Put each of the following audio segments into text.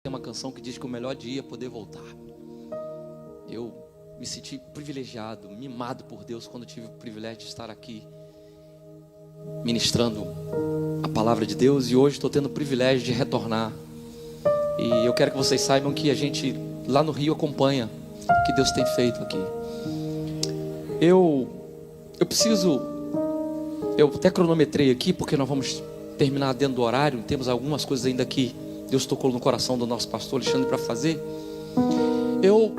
Tem uma canção que diz que o melhor dia é poder voltar. Eu me senti privilegiado, mimado por Deus quando tive o privilégio de estar aqui ministrando a palavra de Deus, e hoje estou tendo o privilégio de retornar. E eu quero que vocês saibam que a gente lá no Rio acompanha o que Deus tem feito aqui. Eu até cronometrei aqui, porque nós vamos terminar dentro do horário. Temos algumas coisas ainda que Deus tocou no coração do nosso pastor Alexandre para fazer. Eu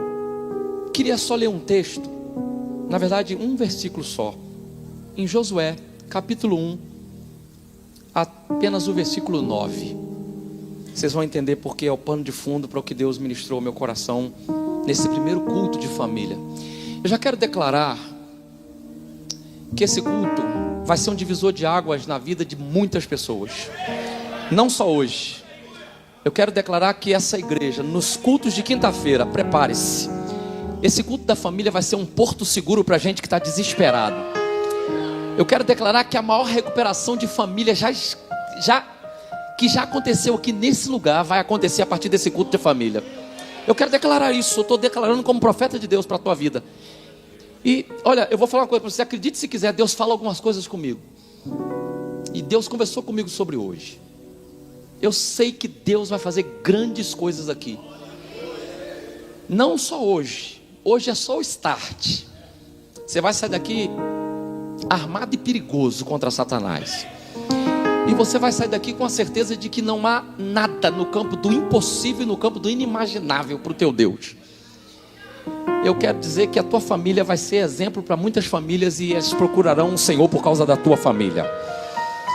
queria só ler um texto, na verdade um versículo só, em Josué capítulo 1, apenas o versículo 9. Vocês vão entender porque é o pano de fundo para o que Deus ministrou ao meu coração nesse primeiro culto de família. Eu já quero declarar que esse culto vai ser um divisor de águas na vida de muitas pessoas, não só hoje. Eu quero declarar que essa igreja, nos cultos de quinta-feira, prepare-se, esse culto da família vai ser um porto seguro para a gente que está desesperado. Eu quero declarar que a maior recuperação de família que já aconteceu aqui nesse lugar vai acontecer a partir desse culto de família. Eu quero declarar isso. Eu estou declarando como profeta de Deus para a tua vida. E olha, eu vou falar uma coisa para você. Acredite se quiser, Deus fala algumas coisas comigo. E Deus conversou comigo sobre hoje. Eu sei que Deus vai fazer grandes coisas aqui. Não só hoje. Hoje é só o start. Você vai sair daqui armado e perigoso contra Satanás. E você vai sair daqui com a certeza de que não há nada no campo do impossível e no campo do inimaginável para o teu Deus. Eu quero dizer que a tua família vai ser exemplo para muitas famílias, e eles procurarão o Senhor por causa da tua família.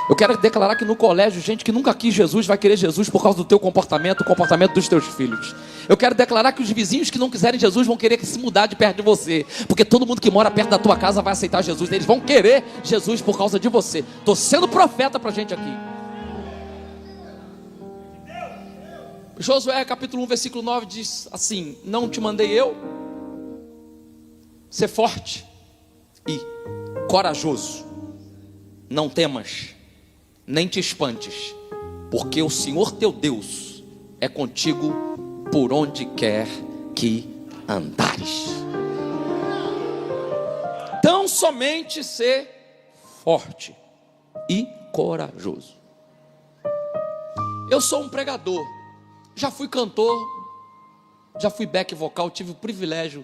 Eu quero declarar que no colégio, gente que nunca quis Jesus vai querer Jesus por causa do teu comportamento, o comportamento dos teus filhos. Eu quero declarar que os vizinhos que não quiserem Jesus vão querer se mudar de perto de você, porque todo mundo que mora perto da tua casa vai aceitar Jesus. Eles vão querer Jesus por causa de você. Estou sendo profeta para a gente aqui. Josué capítulo 1 versículo 9 diz assim: não te mandei eu? Ser forte e corajoso, não temas, nem te espantes, porque o Senhor teu Deus é contigo por onde quer que andares. Tão somente ser forte e corajoso. Eu sou um pregador, já fui cantor, já fui back vocal, tive o privilégio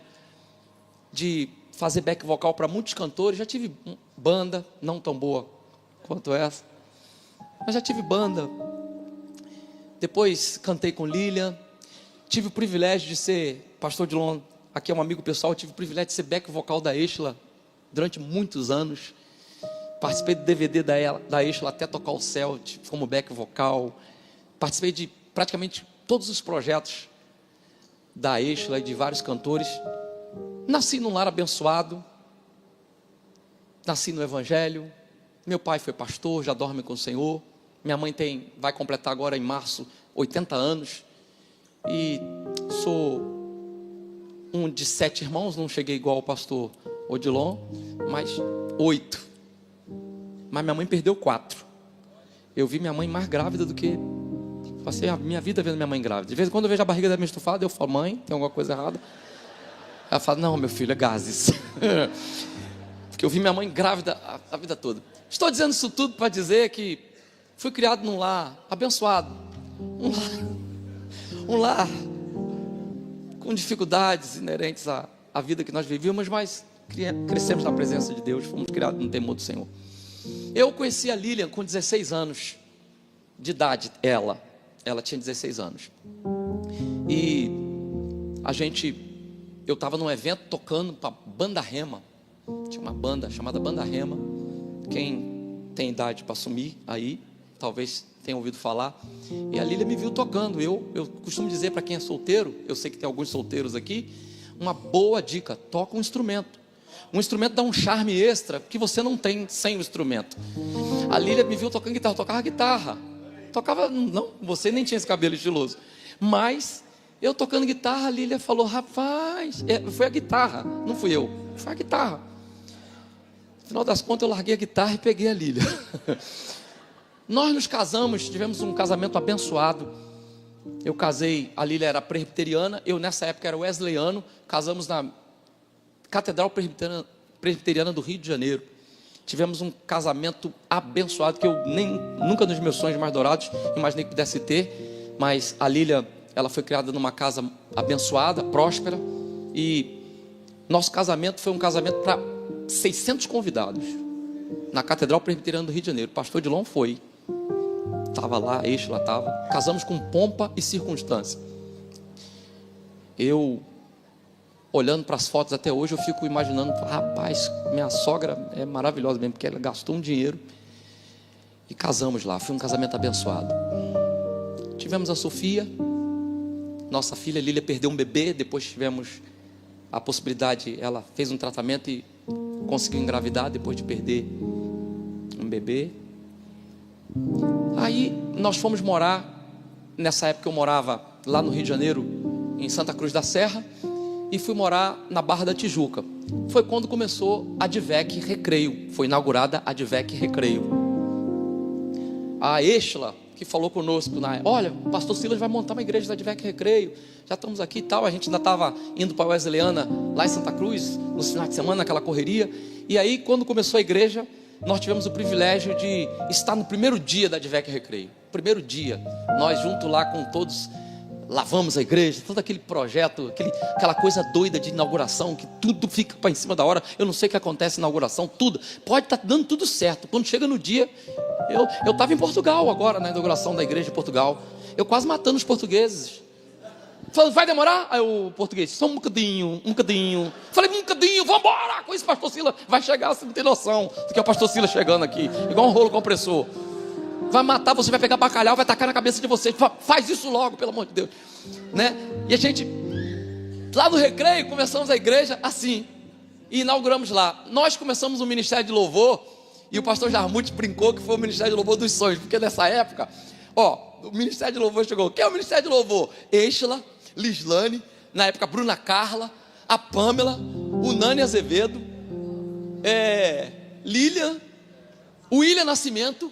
de fazer back vocal para muitos cantores. Já tive banda, não tão boa quanto essa, mas já tive banda. Depois cantei com Lilian. Tive o privilégio de ser pastor de Lon, aqui é um amigo pessoal. Tive o privilégio de ser back vocal da Exla durante muitos anos. Participei do DVD da Exla até tocar o céu como back vocal. Participei de praticamente todos os projetos da Exla e de vários cantores. Nasci num lar abençoado, nasci no Evangelho. Meu pai foi pastor, já dorme com o Senhor. Minha mãe vai completar agora em março 80 anos. E sou um de 7 irmãos, não cheguei igual ao pastor Odilon, mas 8. Mas minha mãe perdeu 4. Eu vi minha mãe mais grávida do que... Passei a minha vida vendo minha mãe grávida. De vez em quando eu vejo a barriga da minha estufada, eu falo: mãe, tem alguma coisa errada? Ela fala: não, meu filho, é gases. Porque eu vi minha mãe grávida a vida toda. Estou dizendo isso tudo para dizer que fui criado num lar abençoado. Um lar com dificuldades inerentes à vida que nós vivíamos, mas crescemos na presença de Deus, fomos criados no temor do Senhor. Eu conheci a Lilian com 16 anos de idade. Ela tinha 16 anos. E eu estava num evento tocando para Banda Rema. Tinha uma banda chamada Banda Rema. Quem tem idade para assumir aí, talvez tenha ouvido falar. E a Lília me viu tocando. Eu costumo dizer para quem é solteiro, eu sei que tem alguns solteiros aqui, uma boa dica: toca um instrumento. Um instrumento dá um charme extra que você não tem sem o instrumento. A Lília me viu tocando guitarra, eu tocava guitarra. Não, você nem tinha esse cabelo estiloso. Mas eu tocando guitarra, a Lília falou: rapaz, foi a guitarra, não fui eu, foi a guitarra. No final das contas, eu larguei a guitarra e peguei a Lília. Nós nos casamos, tivemos um casamento abençoado. eu casei, a Lília era presbiteriana, eu nessa época era wesleyano, casamos na Catedral Presbiteriana do Rio de Janeiro. Tivemos um casamento abençoado, que eu nunca nos meus sonhos mais dourados imaginei que pudesse ter, mas a Lília, ela foi criada numa casa abençoada, próspera, e nosso casamento foi um casamento para 600 convidados, na Catedral Presbiteriana do Rio de Janeiro. O pastor Dilon foi, estava lá, Eixla estava, casamos com pompa e circunstância. Eu, olhando para as fotos até hoje, eu fico imaginando, rapaz, minha sogra é maravilhosa mesmo, porque ela gastou um dinheiro, e casamos lá, foi um casamento abençoado. Tivemos a Sofia, nossa filha Lília perdeu um bebê, depois tivemos a possibilidade, ela fez um tratamento e conseguiu engravidar depois de perder um bebê. Aí nós fomos morar, nessa época eu morava lá no Rio de Janeiro, em Santa Cruz da Serra, e fui morar na Barra da Tijuca. Foi quando começou a Advec Recreio, foi inaugurada a Advec Recreio. A Eixla, que falou conosco, olha, o pastor Silas vai montar uma igreja da Advec Recreio, já estamos aqui e tal. A gente ainda estava indo para a Wesleyana, lá em Santa Cruz, nos finais de semana, naquela correria. E aí, quando começou a igreja, nós tivemos o privilégio de estar no primeiro dia da Advec Recreio. Primeiro dia, nós junto lá com todos, lavamos a igreja, todo aquele projeto, aquela coisa doida de inauguração, que tudo fica para em cima da hora. Eu não sei o que acontece na inauguração, tudo, pode estar dando tudo certo. Quando chega no dia, eu estava em Portugal agora, na inauguração da igreja de Portugal, eu quase matando os portugueses. Falando, vai demorar? Aí o português, só um bocadinho. Falei, um bocadinho, vamos embora com isso, pastor Silas. Vai chegar, você não tem noção do que é o pastor Silas chegando aqui, igual um rolo compressor. Vai matar, você vai pegar bacalhau, vai tacar na cabeça de vocês. Faz isso logo, pelo amor de Deus, né? E a gente, lá no Recreio, começamos a igreja assim, e inauguramos lá. Nós começamos um ministério de louvor, e o pastor Jarmuth brincou que foi o ministério de louvor dos sonhos, porque nessa época, o ministério de louvor chegou. Quem é o ministério de louvor? Eixla, Lislane, na época Bruna Carla, a Pâmela, o Nani Azevedo, Lilian, o William Nascimento.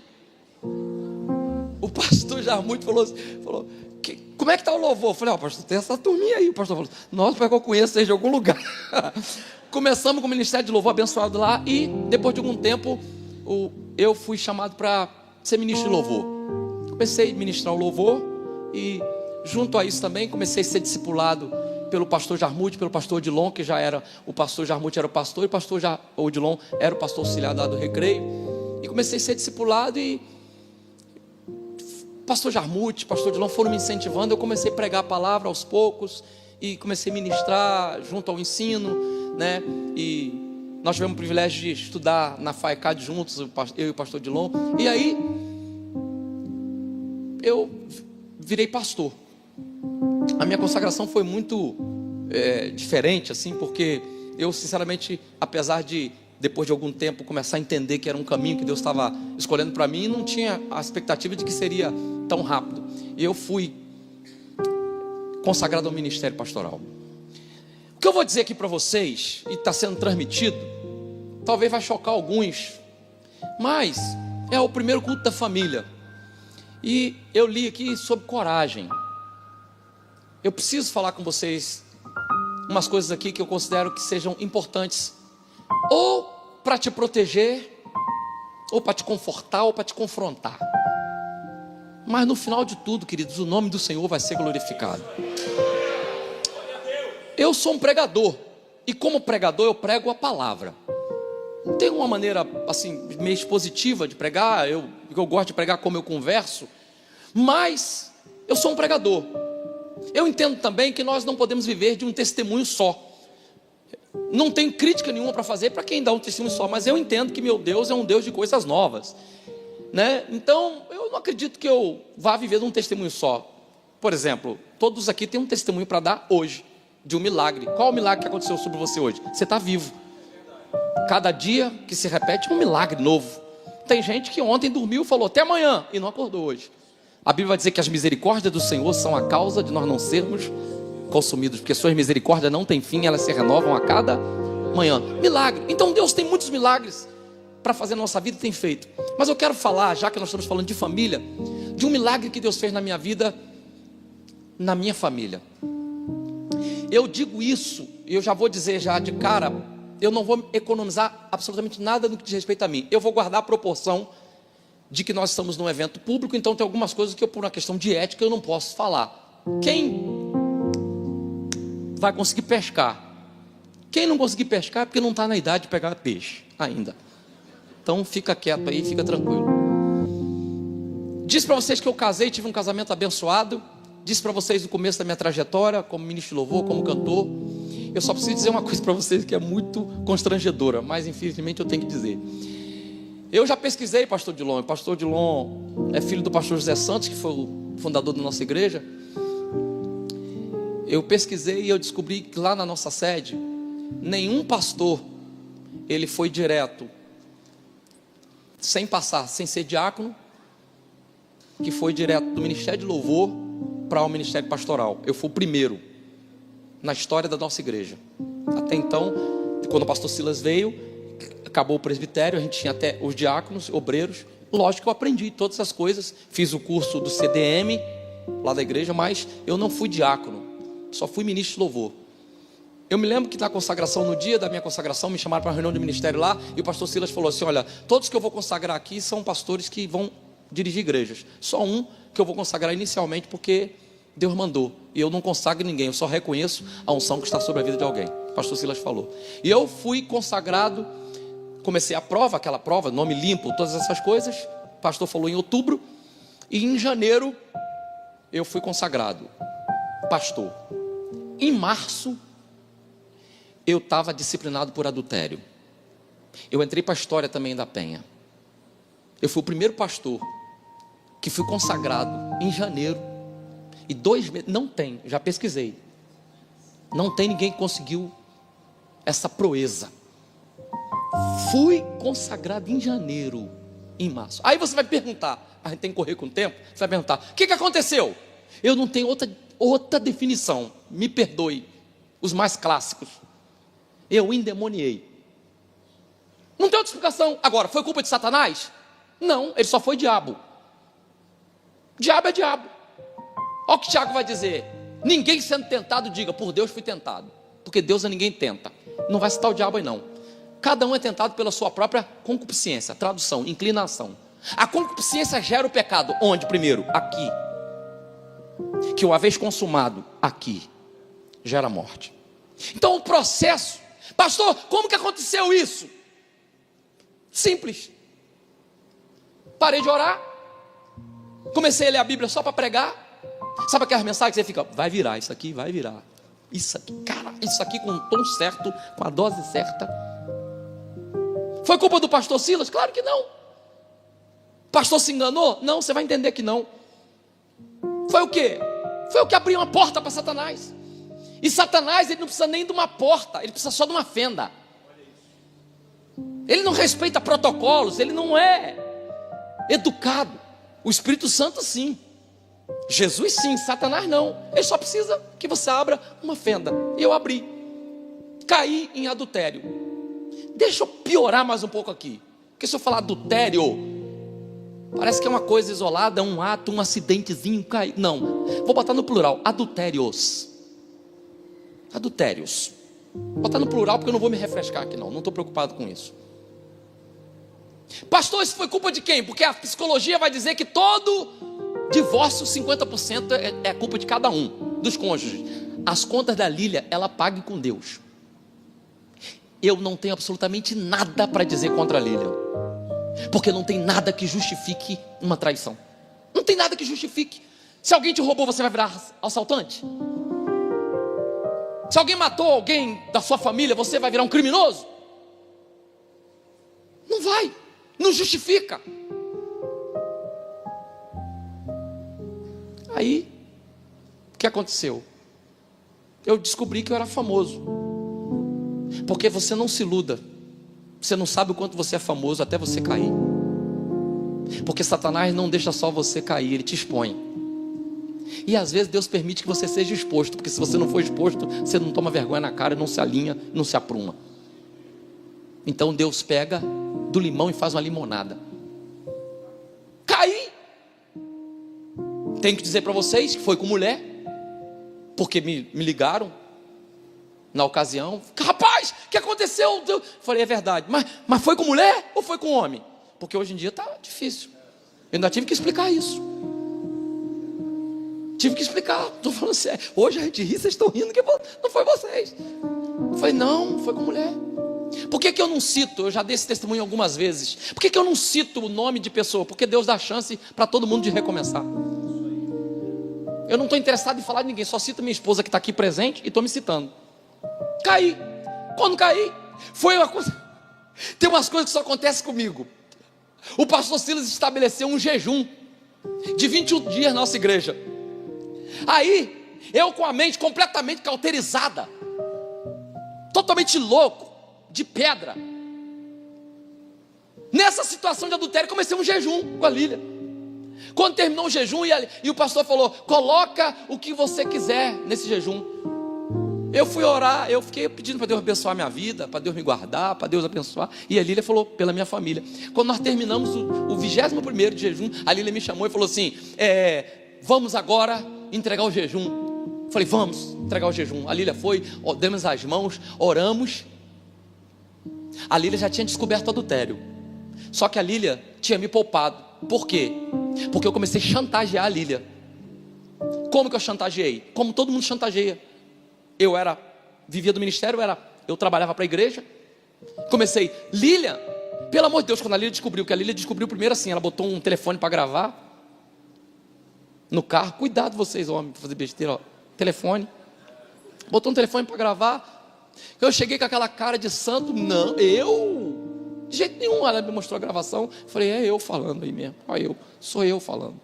O pastor Jarmuth falou, como é que está o louvor? Eu falei, pastor, tem essa turminha aí. O pastor falou, nossa, porque eu conheço vocês de algum lugar. Começamos com o ministério de louvor abençoado lá, e depois de algum tempo eu fui chamado para ser ministro de louvor. Comecei a ministrar o louvor, e junto a isso também comecei a ser discipulado pelo pastor Jarmuth, pelo pastor Odilon, que já era, o pastor Jarmuth era o pastor, e o pastor Odilon era o pastor auxiliar lá do Recreio. E comecei a ser discipulado, e pastor Jarmuth, pastor Odilon foram me incentivando. Eu comecei a pregar a palavra aos poucos, e comecei a ministrar junto ao ensino, né? E nós tivemos o privilégio de estudar na FAECAD juntos, eu e o pastor Odilon. E aí eu virei pastor. A minha consagração foi muito diferente, assim, porque eu, sinceramente, apesar de, depois de algum tempo, começar a entender que era um caminho que Deus estava escolhendo para mim, não tinha a expectativa de que seria tão rápido. E eu fui consagrado ao ministério pastoral. O que eu vou dizer aqui para vocês, e está sendo transmitido, talvez vai chocar alguns, mas é o primeiro culto da família. E eu li aqui sobre coragem. Eu preciso falar com vocês umas coisas aqui que eu considero que sejam importantes, ou para te proteger, ou para te confortar, ou para te confrontar. Mas no final de tudo, queridos, o nome do Senhor vai ser glorificado. Eu sou um pregador, e como pregador eu prego a palavra. Não tem uma maneira assim meio expositiva de pregar. Eu gosto de pregar como eu converso, mas eu sou um pregador. Eu entendo também que nós não podemos viver de um testemunho só. Não tenho crítica nenhuma para fazer para quem dá um testemunho só, mas eu entendo que meu Deus é um Deus de coisas novas, né? Então eu não acredito que eu vá viver de um testemunho só. Por exemplo, todos aqui têm um testemunho para dar hoje de um milagre. Qual o milagre que aconteceu sobre você hoje? Você está vivo. Cada dia que se repete é um milagre novo. Tem gente que ontem dormiu e falou até amanhã e não acordou hoje. A Bíblia vai dizer que as misericórdias do Senhor são a causa de nós não sermos consumidos, porque suas misericórdias não têm fim, elas se renovam a cada manhã. Milagre. Então Deus tem muitos milagres para fazer na nossa vida e tem feito. Mas eu quero falar, já que nós estamos falando de família, de um milagre que Deus fez na minha vida, na minha família. Eu digo isso, e eu já vou dizer já de cara, eu não vou economizar absolutamente nada no que diz respeito a mim. Eu vou guardar a proporção de que nós estamos num evento público, então tem algumas coisas que eu, por uma questão de ética, eu não posso falar. Quem vai conseguir pescar? Quem não conseguir pescar é porque não está na idade de pegar peixe ainda. Então fica quieto aí, fica tranquilo. Disse para vocês que eu casei, tive um casamento abençoado. Disse para vocês no começo da minha trajetória, como ministro de louvor, como cantor. Eu só preciso dizer uma coisa para vocês que é muito constrangedora, mas infelizmente eu tenho que dizer. Eu já pesquisei pastor Dilon. Pastor Dilon é filho do pastor José Santos, que foi o fundador da nossa igreja. Eu pesquisei e eu descobri que lá na nossa sede, nenhum pastor, ele foi direto, sem passar, sem ser diácono, que foi direto do ministério de louvor para o ministério pastoral. Eu fui o primeiro na história da nossa igreja. Até então, quando o pastor Silas veio, acabou o presbitério, a gente tinha até os diáconos, obreiros. Lógico que eu aprendi todas essas coisas, fiz o curso do CDM lá da igreja, mas eu não fui diácono, só fui ministro de louvor. Eu me lembro que na consagração, no dia da minha consagração, me chamaram para uma reunião de ministério lá, e o pastor Silas falou assim: olha, todos que eu vou consagrar aqui são pastores que vão dirigir igrejas, só um que eu vou consagrar inicialmente, porque Deus mandou, e eu não consagro ninguém, eu só reconheço a unção que está sobre a vida de alguém. O pastor Silas falou, e eu fui consagrado. Comecei a prova, aquela prova, nome limpo, todas essas coisas. O pastor falou em outubro, e em janeiro eu fui consagrado pastor. Em março eu estava disciplinado por adultério. Eu entrei para a história também da Penha. Eu fui o primeiro pastor que fui consagrado em janeiro. E 2 meses, não tem, já pesquisei, não tem ninguém que conseguiu essa proeza. Fui consagrado em janeiro, em março. Aí você vai perguntar, a gente tem que correr com o tempo. Você vai perguntar, o que aconteceu? Eu não tenho outra definição, me perdoe, os mais clássicos. Eu endemoniei. Não tem outra explicação. Agora, foi culpa de Satanás? Não, ele só foi diabo. Diabo é diabo. Olha o que Tiago vai dizer: ninguém sendo tentado, diga, por Deus fui tentado. Porque Deus a ninguém tenta. Não vai citar o diabo aí não. Cada um é tentado pela sua própria concupiscência. Tradução, inclinação. A concupiscência gera o pecado. Onde primeiro? Aqui. Que uma vez consumado, aqui, gera a morte. Então o processo, pastor, como que aconteceu isso? Simples. Parei de orar, comecei a ler a Bíblia só para pregar. Sabe aquelas mensagens que você fica, vai virar, isso aqui vai virar. Isso aqui, cara, isso aqui com o tom certo, com a dose certa. Foi culpa do pastor Silas? Claro que não. O pastor se enganou? Não, você vai entender que não. Foi o quê? Foi o que abriu uma porta para Satanás. E Satanás, ele não precisa nem de uma porta, ele precisa só de uma fenda. Ele não respeita protocolos, ele não é educado. O Espírito Santo sim, Jesus sim, Satanás não. Ele só precisa que você abra uma fenda. E eu abri. Caí em adultério. Deixa eu piorar mais um pouco aqui, porque se eu falar adultério, parece que é uma coisa isolada, um ato, um acidentezinho, cair. Não, vou botar no plural, adultérios. Adultérios. Vou botar no plural porque eu não vou me refrescar aqui não estou preocupado com isso. Pastor, isso foi culpa de quem? Porque a psicologia vai dizer que todo divórcio, 50% é culpa de cada um, dos cônjuges. As contas da Lília, ela paga com Deus. Eu não tenho absolutamente nada para dizer contra a Lília, porque não tem nada que justifique uma traição. Não tem nada que justifique. Se alguém te roubou, você vai virar assaltante? Se alguém matou alguém da sua família, você vai virar um criminoso? Não vai, não justifica. Aí, o que aconteceu? Eu descobri que eu era famoso. Porque você não se iluda, você não sabe o quanto você é famoso até você cair. Porque Satanás não deixa só você cair, ele te expõe. E às vezes Deus permite que você seja exposto, porque se você não for exposto, você não toma vergonha na cara, não se alinha, não se apruma. Então Deus pega do limão e faz uma limonada. Caí. Tenho que dizer para vocês que foi com mulher. porque me ligaram na ocasião. Rapaz, o que aconteceu? Eu falei, é verdade, mas foi com mulher ou foi com homem? Porque hoje em dia está difícil. Eu ainda tive que explicar isso. Tive que explicar, estou falando sério. Hoje a gente ri, vocês estão rindo, que não foi vocês. Eu falei, não, foi com mulher. Por que eu não cito? Eu já dei esse testemunho algumas vezes. Por que eu não cito o nome de pessoa? Porque Deus dá chance para todo mundo de recomeçar. Eu não estou interessado em falar de ninguém, só cito minha esposa que está aqui presente e estou me citando. Caí. Quando caí, foi uma coisa. Tem umas coisas que só acontecem comigo. O pastor Silas estabeleceu um jejum de 21 dias na nossa igreja. Aí, eu com a mente completamente cauterizada, totalmente louco, de pedra. Nessa situação de adultério, comecei um jejum com a Lília. Quando terminou o jejum, e o pastor falou, coloca o que você quiser nesse jejum. Eu fui orar, eu fiquei pedindo para Deus abençoar minha vida, para Deus me guardar, para Deus abençoar. E a Lília falou, pela minha família. Quando nós terminamos o 21º de jejum, a Lília me chamou e falou assim, vamos agora entregar o jejum. Falei, vamos entregar o jejum. A Lília foi, demos as mãos, oramos. A Lília já tinha descoberto o adultério. Só que a Lília tinha me poupado. Por quê? Porque eu comecei a chantagear a Lília. Como que eu chantageei? Como todo mundo chantageia. Vivia do ministério, eu trabalhava para a igreja. Comecei, Lília, pelo amor de Deus, quando a Lília descobriu, que a Lília descobriu primeiro assim, ela botou um telefone para gravar no carro. Cuidado vocês, homens, para fazer besteira, ó. Telefone. Botou um telefone para gravar. Eu cheguei com aquela cara de santo. Não, de jeito nenhum. Ela me mostrou a gravação. Falei, é eu falando aí mesmo. Sou eu falando.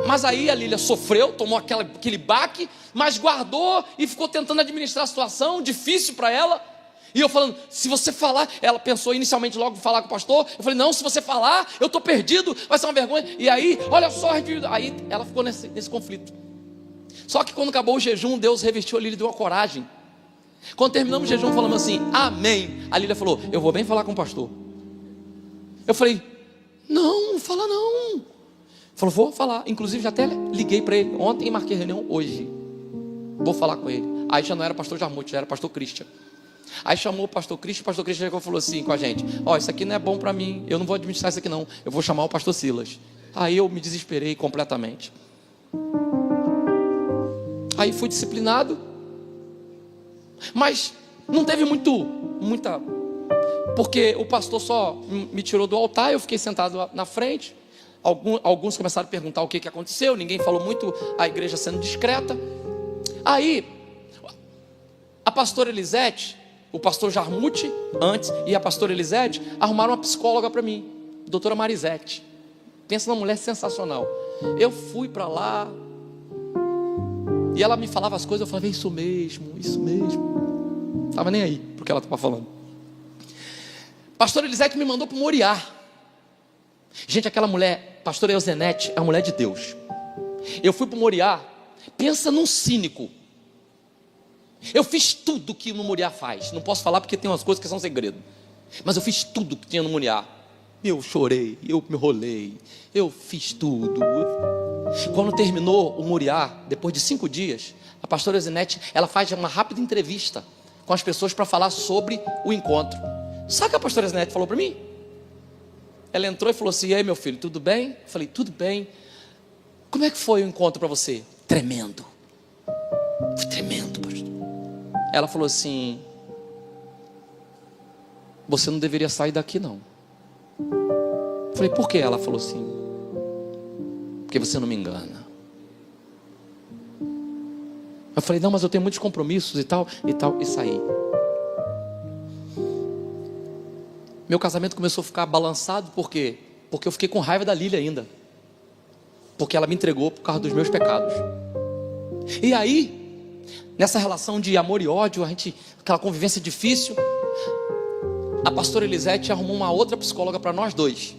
Mas aí a Lília sofreu, tomou aquele baque, mas guardou e ficou tentando administrar a situação, difícil para ela. E eu falando, se você falar, ela pensou inicialmente logo falar com o pastor. Eu falei, não, se você falar, eu estou perdido, vai ser uma vergonha. E aí, olha só, aí ela ficou nesse conflito. Só que quando acabou o jejum, Deus revestiu a Lília, deu uma coragem. Quando terminamos o jejum, falamos assim, amém. A Lília falou, eu vou bem falar com o pastor. Eu falei, não fala não. Falou, vou falar. Inclusive já até liguei para ele ontem e marquei reunião hoje. Vou falar com ele. Aí já não era pastor Jarmuth, já era pastor Christian. Aí chamou o pastor Christian chegou e falou assim com a gente, isso aqui não é bom para mim, eu não vou administrar isso aqui não, eu vou chamar o pastor Silas. Aí eu me desesperei completamente. Aí fui disciplinado, mas não teve muita, porque o pastor só me tirou do altar, eu fiquei sentado na frente. Alguns começaram a perguntar o que aconteceu, ninguém falou muito, a igreja sendo discreta. Aí a pastora Elisete, o pastor Jarmuth antes e a pastora Elisete arrumaram uma psicóloga para mim, doutora Marisete. Pensa numa mulher sensacional. Eu fui para lá e ela me falava as coisas, eu falava, isso mesmo. Não estava nem aí porque ela estava falando. Pastora Elisete me mandou para o Moriá. Gente, aquela mulher, pastora Euzenete, é uma mulher de Deus. Eu fui para o Moriá, pensa num cínico. Eu fiz tudo que no Moriá faz. Não posso falar porque tem umas coisas que são segredo. Mas eu fiz tudo que tinha no Moriá. Eu chorei, eu me rolei, eu fiz tudo. Quando terminou o Moriá, depois de 5 dias, a pastora Euzenete, ela faz uma rápida entrevista com as pessoas para falar sobre o encontro. Sabe o que a pastora Euzenete falou para mim? Ela entrou e falou assim, e aí meu filho, tudo bem? Eu falei, tudo bem. Como é que foi o encontro para você? Tremendo. Foi tremendo, pastor. Ela falou assim, você não deveria sair daqui não. Eu falei, por quê? Ela falou assim, porque você não me engana. Eu falei, não, mas eu tenho muitos compromissos e tal, e saí. Meu casamento começou a ficar balançado, por quê? Porque eu fiquei com raiva da Lília ainda. Porque ela me entregou por causa dos meus pecados. E aí, nessa relação de amor e ódio, aquela convivência difícil, a pastora Elisete arrumou uma outra psicóloga para nós dois.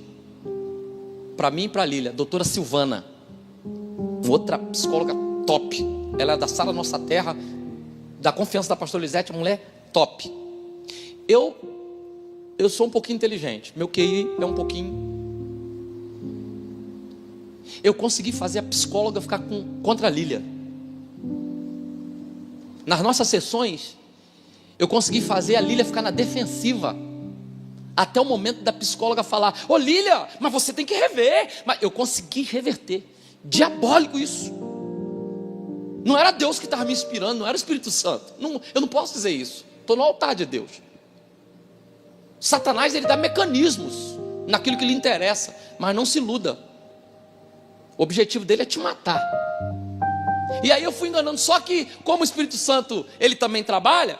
Para mim e para a Lília, doutora Silvana. Outra psicóloga top. Ela é da Sala Nossa Terra, da confiança da pastora Elisete, uma mulher top. Eu sou um pouquinho inteligente, meu QI é um pouquinho. Eu consegui fazer a psicóloga ficar contra a Lília. nas nossas sessões, eu consegui fazer a Lília ficar na defensiva, até o momento da psicóloga falar: ô Lília, mas você tem que rever. Mas eu consegui reverter. Diabólico isso. Não era Deus que estava me inspirando, não era o Espírito Santo. Eu não posso dizer isso. Estou no altar de Deus. Satanás, ele dá mecanismos naquilo que lhe interessa, mas não se iluda. O objetivo dele é te matar. E aí eu fui enganando. Só que como o Espírito Santo, ele também trabalha,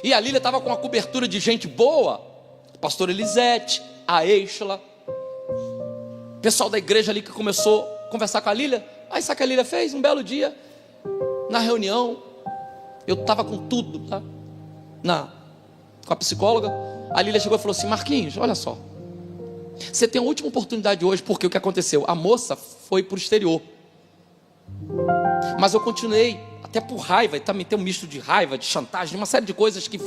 e a Lília estava com uma cobertura de gente boa, a pastora Elisete, a Eixla, pessoal da igreja ali que começou a conversar com a Lília. Aí sabe o que a Lília fez? Um belo dia, na reunião, eu estava com tudo lá, com a psicóloga. A Lília chegou e falou assim: Marquinhos, olha só, você tem a última oportunidade hoje, porque o que aconteceu? A moça foi para o exterior, mas eu continuei, até por raiva, e também tem um misto de raiva, de chantagem, uma série de coisas que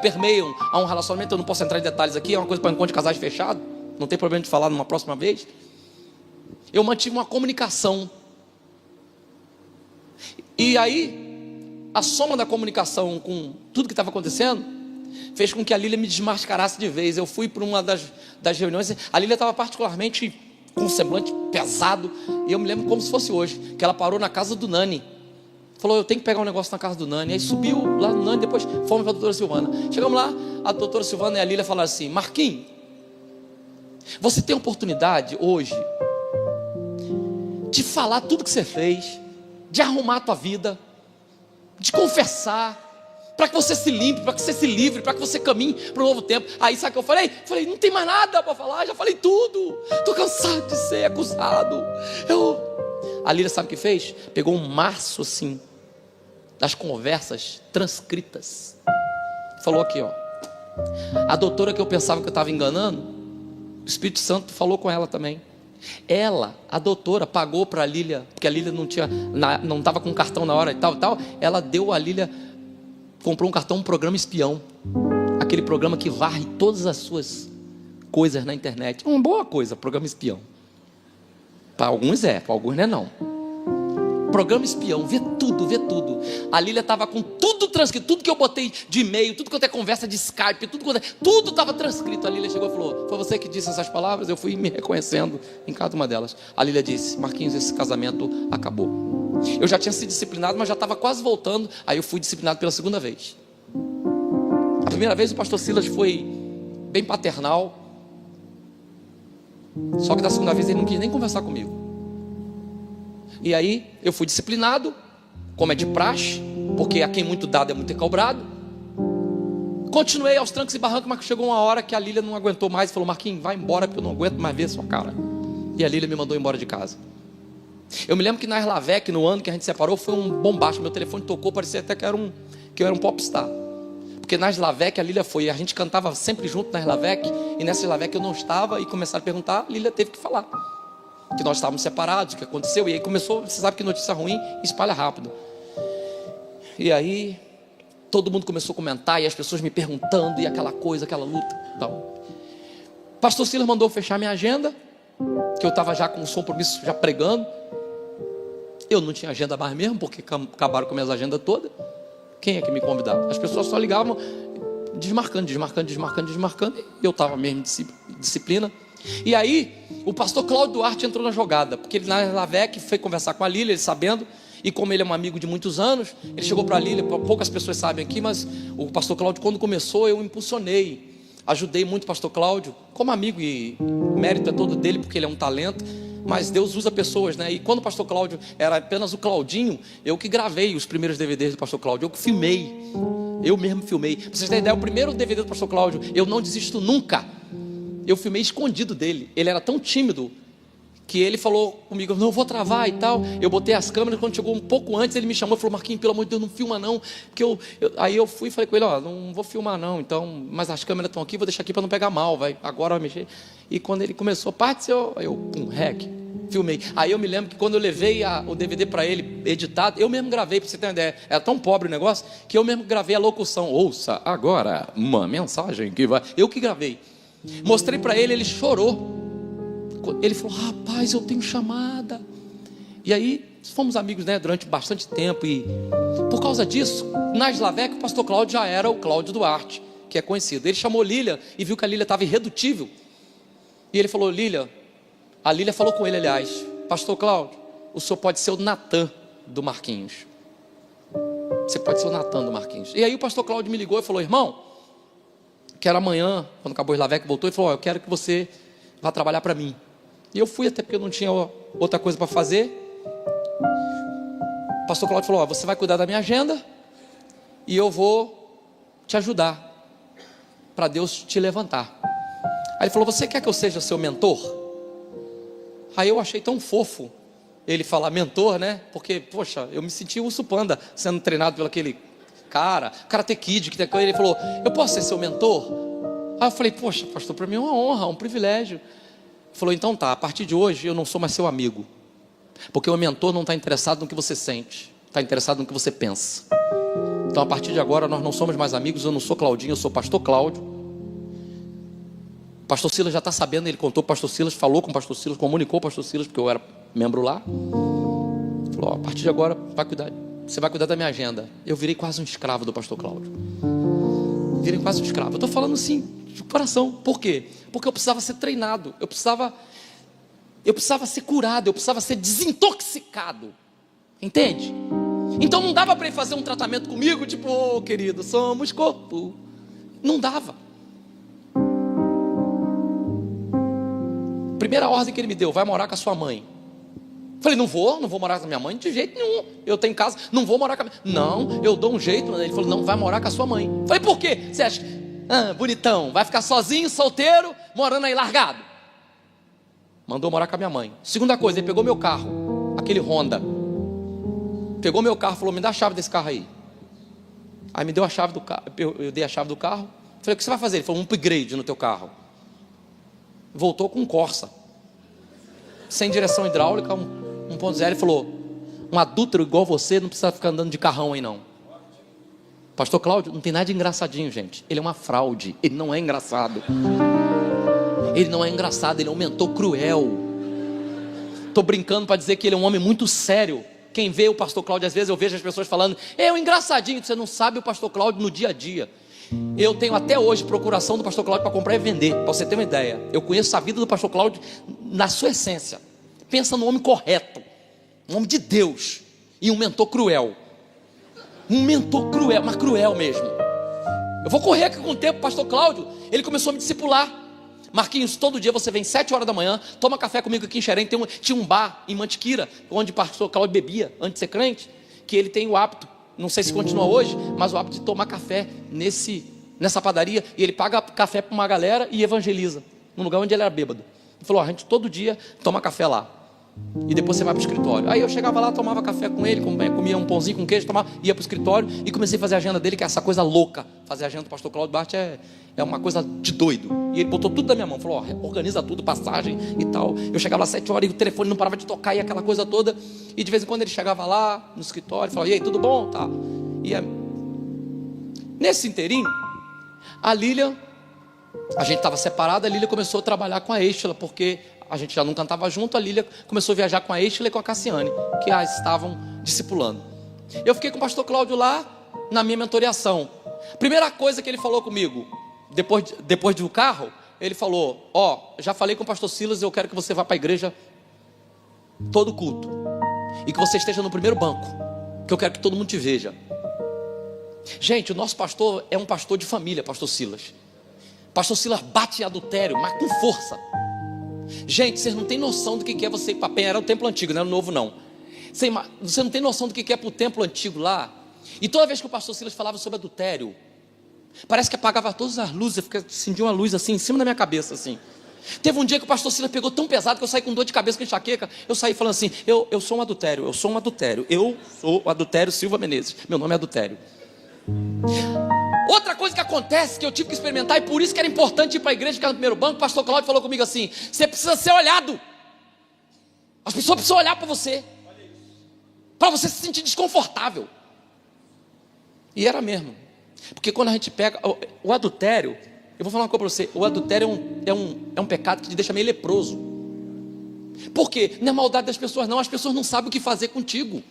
permeiam a um relacionamento. Eu não posso entrar em detalhes aqui, é uma coisa para encontro de casais fechado, não tem problema de falar numa próxima vez. Eu mantive uma comunicação, e aí a soma da comunicação com tudo que estava acontecendo fez com que a Lília me desmascarasse de vez. Eu fui para uma das reuniões, a Lília estava particularmente com um semblante pesado, e eu me lembro como se fosse hoje, que ela parou na casa do Nani, falou: eu tenho que pegar um negócio na casa do Nani. Aí subiu lá no Nani, depois fomos para a doutora Silvana. Chegamos lá, a doutora Silvana e a Lília falaram assim: Marquinhos, você tem a oportunidade hoje de falar tudo que você fez, de arrumar a tua vida, de confessar, para que você se limpe, para que você se livre, para que você caminhe para um novo tempo. Aí sabe o que eu falei? Falei: não tem mais nada para falar, já falei tudo, estou cansado de ser acusado. A Lília sabe o que fez? Pegou um maço assim, das conversas transcritas, falou aqui, ó, a doutora que eu pensava que eu estava enganando, o Espírito Santo falou com ela também. Ela, a doutora, pagou para a Lília, porque a Lília não estava com cartão na hora e tal. Ela deu a Lília, comprou um cartão, um programa espião, aquele programa que varre todas as suas coisas na internet. Uma boa coisa, programa espião. Para alguns para alguns não. Programa espião, vê tudo. A Lília estava com tudo transcrito, tudo que eu botei de e-mail, tudo que eu tenho conversa de Skype, tudo estava transcrito. A Lília chegou e falou: foi você que disse essas palavras? Eu fui me reconhecendo em cada uma delas. A Lília disse: Marquinhos, esse casamento acabou. Eu já tinha sido disciplinado, mas já estava quase voltando. Aí eu fui disciplinado pela segunda vez. A primeira vez o pastor Silas foi bem paternal, só que da segunda vez ele não quis nem conversar comigo. E aí eu fui disciplinado, como é de praxe, porque a quem muito dado é muito recobrado. Continuei aos trancos e barrancos, mas chegou uma hora que a Lília não aguentou mais e falou: Marquinhos, vai embora, porque eu não aguento mais ver sua cara. E a Lília me mandou embora de casa. Eu me lembro que na Erlavec, no ano que a gente separou, foi um bombacho. Meu telefone tocou, parecia até que eu era um popstar. Porque na Erlavec a Lília foi, a gente cantava sempre junto na Erlavec, e nessa Erlavec eu não estava, e começaram a perguntar, a Lília teve que falar que nós estávamos separados, o que aconteceu. E aí começou, você sabe que notícia ruim espalha rápido. E aí todo mundo começou a comentar, e as pessoas me perguntando, e aquela coisa, aquela luta tal. Pastor Silas mandou fechar minha agenda, que eu estava já com os compromissos, já pregando. Eu não tinha agenda mais mesmo, porque acabaram com minhas agendas todas. Quem é que me convidava? As pessoas só ligavam, desmarcando, e eu estava mesmo em disciplina. E aí o pastor Cláudio Duarte entrou na jogada, porque ele na Lavec foi conversar com a Lília, ele sabendo, e como ele é um amigo de muitos anos, ele chegou para a Lília. Poucas pessoas sabem aqui, mas o pastor Cláudio, quando começou, eu impulsionei, ajudei muito o pastor Cláudio, como amigo, e o mérito é todo dele, porque ele é um talento, mas Deus usa pessoas, né? E quando o pastor Cláudio era apenas o Claudinho, eu que gravei os primeiros DVDs do pastor Cláudio, eu que filmei, eu mesmo filmei. Para vocês terem ideia, o primeiro DVD do pastor Cláudio, Eu Não Desisto Nunca, eu filmei escondido dele. Ele era tão tímido que ele falou comigo: não, eu vou travar e tal. Eu botei as câmeras, quando chegou um pouco antes, ele me chamou e falou: Marquinhos, pelo amor de Deus, não filma não, porque aí eu fui e falei com ele: ó, não vou filmar não, então, mas as câmeras estão aqui, vou deixar aqui para não pegar mal, vai, agora vai mexer. E quando ele começou, parte, rec, filmei. Aí eu me lembro que quando eu levei o DVD para ele editado, eu mesmo gravei, para você ter uma ideia, era tão pobre o negócio, que eu mesmo gravei a locução: ouça agora uma mensagem que vai, eu que gravei. Mostrei para ele, ele chorou. Ele falou: rapaz, eu tenho chamada. E aí fomos amigos, né, durante bastante tempo. E Por causa disso, na Slavec, o pastor Cláudio já era o Cláudio Duarte, que é conhecido. Ele chamou Lília e viu que a Lília estava irredutível. E ele falou: Lília, a Lília falou com ele, aliás: pastor Cláudio, o senhor pode ser o Natan do Marquinhos. Você pode ser o Natan do Marquinhos. E aí o pastor Cláudio me ligou e falou: irmão, quero amanhã, quando acabou o Slavec, voltou e falou: eu quero que você vá trabalhar para mim. E eu fui, até porque eu não tinha outra coisa para fazer. O pastor Cláudio falou: você vai cuidar da minha agenda e eu vou te ajudar para Deus te levantar. Aí ele falou: você quer que eu seja seu mentor? Aí eu achei tão fofo ele falar mentor, né? Porque, poxa, eu me senti urso panda sendo treinado pelo aquele cara, Karate Kid, que tem. Ele falou: eu posso ser seu mentor? Aí eu falei: poxa, pastor, para mim é uma honra, um privilégio. Ele falou: então tá, a partir de hoje eu não sou mais seu amigo, porque o mentor não está interessado no que você sente, está interessado no que você pensa. Então a partir de agora nós não somos mais amigos. Eu não sou Claudinho, eu sou pastor Cláudio. O pastor Silas já está sabendo, ele contou para o pastor Silas, falou com o pastor Silas, comunicou o pastor Silas, porque eu era membro lá. Falou: a partir de agora você vai cuidar da minha agenda. Eu virei quase um escravo do pastor Cláudio. Virei quase um escravo. Eu estou falando assim de coração. Por quê? Porque eu precisava ser treinado, eu precisava ser curado, eu precisava ser desintoxicado. Entende? Então não dava para ele fazer um tratamento comigo, tipo: ô querido, somos corpo. Não dava. Primeira ordem que ele me deu: vai morar com a sua mãe. Falei: não vou morar com a minha mãe de jeito nenhum. Eu tenho casa, não vou morar com a minha mãe. Não, eu dou um jeito. Ele falou: não, vai morar com a sua mãe. Falei: por quê? Você acha? Bonitão, vai ficar sozinho, solteiro, morando aí largado. Mandou morar com a minha mãe. Segunda coisa, ele pegou meu carro, aquele Honda. Pegou meu carro, falou: me dá a chave desse carro aí. Aí me deu a chave do carro, eu dei a chave do carro. Falei: o que você vai fazer? Ele falou: um upgrade no teu carro. Voltou com um Corsa, sem direção hidráulica, 1.0. Ele falou: um adúltero igual você não precisa ficar andando de carrão aí não. Pastor Cláudio não tem nada de engraçadinho, gente. Ele é uma fraude, ele não é engraçado. Ele não é engraçado, ele é um mentor cruel. Estou brincando para dizer que ele é um homem muito sério. Quem vê o pastor Cláudio, às vezes eu vejo as pessoas falando: é um engraçadinho. Você não sabe o pastor Cláudio no dia a dia. Eu tenho até hoje procuração do pastor Cláudio para comprar e vender, para você ter uma ideia. Eu conheço a vida do pastor Cláudio na sua essência. Pensa no homem correto, um homem de Deus, e um mentor cruel. Um mentor cruel, mas cruel mesmo. Eu vou correr aqui com o tempo. Pastor Cláudio, ele começou a me discipular. Marquinhos, todo dia você vem 7 horas da manhã, toma café comigo aqui em Xerém. Tinha um bar em Mantiqueira, onde o pastor Cláudio bebia antes de ser crente, que ele tem o hábito, não sei se continua hoje, mas o hábito de tomar café nessa padaria. E ele paga café para uma galera e evangeliza no lugar onde ele era bêbado. Ele falou: a gente todo dia toma café lá, e depois você vai para o escritório. Aí eu chegava lá, tomava café com ele, comia um pãozinho com queijo, ia para o escritório e comecei a fazer a agenda dele, que é essa coisa louca. Fazer a agenda do pastor Cláudio Bart é uma coisa de doido. E ele botou tudo na minha mão, falou: organiza tudo, passagem e tal. Eu chegava lá 7 horas e o telefone não parava de tocar, e aquela coisa toda. E de vez em quando ele chegava lá no escritório e falava: e aí, tudo bom? Tá. E nesse inteirinho, a Lília, a gente estava separado. A Lília começou a trabalhar com a Estela, porque a gente já não cantava junto. A Lília começou a viajar com a Estela e com a Cassiane, que as estavam discipulando. Eu fiquei com o pastor Cláudio lá na minha mentoreação. Primeira coisa que ele falou comigo, depois do carro, ele falou: já falei com o pastor Silas, eu quero que você vá para a igreja todo culto, e que você esteja no primeiro banco, que eu quero que todo mundo te veja. Gente, o nosso pastor é um pastor de família, pastor Silas. Pastor Silas bate em adultério, mas com força. Gente, vocês não têm noção do que é você ir para Penha. Era o templo antigo, não era o novo não. Você não tem noção do que é para o templo antigo lá. E toda vez que o pastor Silas falava sobre adultério, parece que apagava todas as luzes. Eu sentia uma luz assim, em cima da minha cabeça assim. Teve um dia que o pastor Silas pegou tão pesado que eu saí com dor de cabeça, com enxaqueca. Eu saí falando assim: eu sou um adultério, eu sou um adultério. Eu sou o adultério Silva Menezes, meu nome é adultério. Outra coisa que acontece, que eu tive que experimentar, e por isso que era importante ir para a igreja, ficar no primeiro banco. O pastor Cláudio falou comigo assim: você precisa ser olhado. As pessoas precisam olhar para você se sentir desconfortável. E era mesmo. Porque quando a gente pega o adultério, eu vou falar uma coisa para você: o adultério é um pecado que te deixa meio leproso. Por quê? Não é maldade das pessoas não. As pessoas não sabem o que fazer contigo.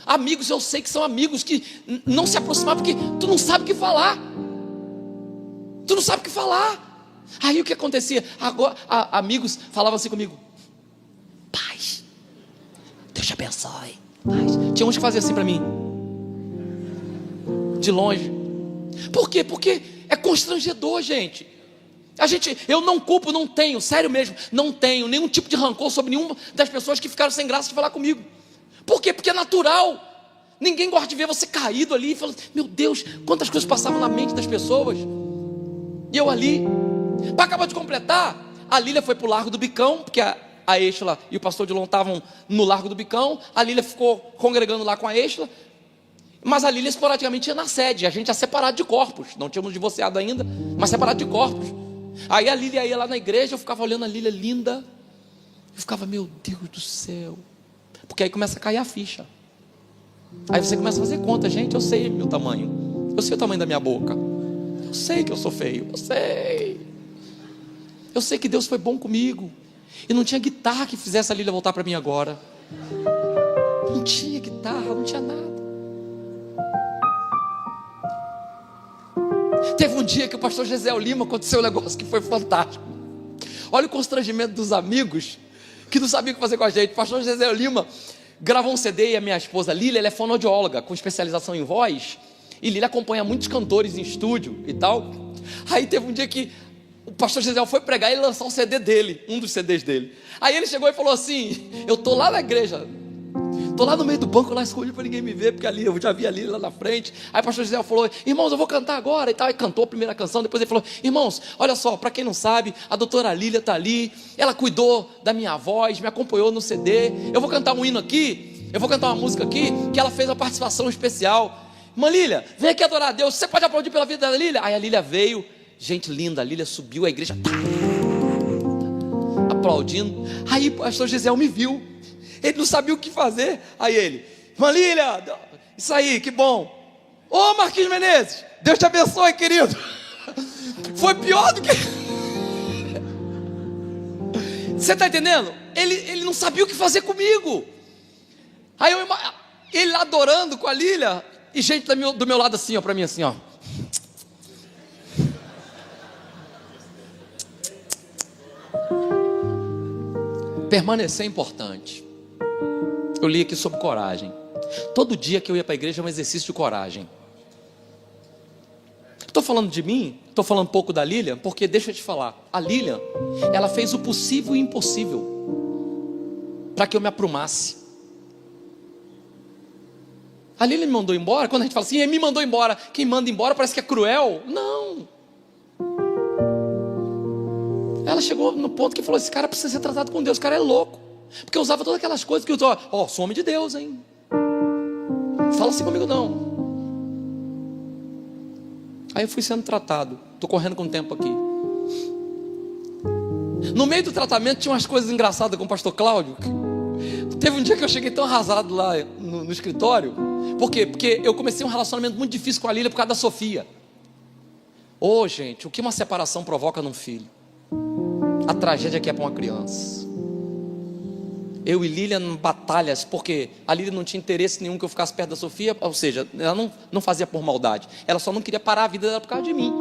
Amigos, eu sei que são amigos que não se aproximavam porque tu não sabe o que falar. Tu não sabe o que falar. Aí o que acontecia? Agora, amigos falavam assim comigo: paz, Deus te abençoe. Paz. Tinha uns que faziam assim para mim, de longe. Por quê? Porque é constrangedor, gente. Eu não culpo, não tenho, sério mesmo, não tenho nenhum tipo de rancor sobre nenhuma das pessoas que ficaram sem graça de falar comigo. Por quê? Porque é natural. Ninguém gosta de ver você caído ali e falando: meu Deus, quantas coisas passavam na mente das pessoas. E eu ali. Para acabar de completar, a Lília foi para o Largo do Bicão, porque a Êxla e o pastor Dilon estavam no Largo do Bicão. A Lília ficou congregando lá com a Êxla. Mas a Lília esporadicamente ia na sede. A gente ia separado de corpos. Não tínhamos divorciado ainda, mas separado de corpos. Aí a Lília ia lá na igreja, eu ficava olhando a Lília linda. Eu ficava: meu Deus do céu. Porque aí começa a cair a ficha. Aí você começa a fazer conta: gente, eu sei meu tamanho. Eu sei o tamanho da minha boca. Eu sei que eu sou feio. Eu sei. Eu sei que Deus foi bom comigo. E não tinha guitarra que fizesse a Lília voltar para mim agora. Não tinha guitarra, não tinha nada. Teve um dia que o pastor Gisel Lima aconteceu um negócio que foi fantástico. Olha o constrangimento dos amigos que não sabiam o que fazer com a gente. O pastor Gisel Lima gravou um CD e a minha esposa Lília, ela é fonoaudióloga com especialização em voz. E Lília acompanha muitos cantores em estúdio e tal. Aí teve um dia que o pastor Gisel foi pregar e lançar um CD dele, um dos CDs dele. Aí ele chegou e falou assim: eu tô lá na igreja, tô lá no meio do banco, lá escondido para ninguém me ver, porque ali eu já vi a Lília lá na frente. Aí o pastor Gisel falou: irmãos, eu vou cantar agora e tal. E cantou a primeira canção. Depois ele falou: irmãos, olha só, para quem não sabe, a doutora Lília está ali, ela cuidou da minha voz, me acompanhou no CD. Eu vou cantar um hino aqui, eu vou cantar uma música aqui, que ela fez uma participação especial. Irmã Lília, vem aqui adorar a Deus. Você pode aplaudir pela vida da Lília? Aí a Lília veio, gente linda, a Lília subiu a igreja, aplaudindo. Aí o pastor Gisel me viu, ele não sabia o que fazer. Aí ele: irmã Lília, isso aí, que bom. Ô Marquinhos Menezes, Deus te abençoe, querido. Foi pior do que... Você está entendendo? Ele não sabia o que fazer comigo. Aí ele lá adorando com a Lília, e gente do meu lado assim, ó, para mim assim, ó. Permanecer é importante. Eu li aqui sobre coragem. Todo dia que eu ia para a igreja é um exercício de coragem. Estou falando de mim, estou falando um pouco da Lília, porque deixa eu te falar, a Lília, ela fez o possível e o impossível para que eu me aprumasse. A Lília me mandou embora. Quando a gente fala assim: ele me mandou embora, quem manda embora parece que é cruel. Não. Ela chegou no ponto que falou: esse cara precisa ser tratado com Deus, esse cara é louco. Porque eu usava todas aquelas coisas que eu usava. Ó, sou homem de Deus, hein? Fala assim comigo não. Aí eu fui sendo tratado. Estou correndo com o tempo aqui. No meio do tratamento tinha umas coisas engraçadas com o pastor Cláudio. Teve um dia que eu cheguei tão arrasado lá no escritório. Por quê? Porque eu comecei um relacionamento muito difícil com a Lília por causa da Sofia. Ô, gente, o que uma separação provoca num filho? A tragédia que é para uma criança. Eu e Lília em batalhas, porque a Lília não tinha interesse nenhum que eu ficasse perto da Sofia. Ou seja, ela não fazia por maldade. Ela só não queria parar a vida dela por causa de mim.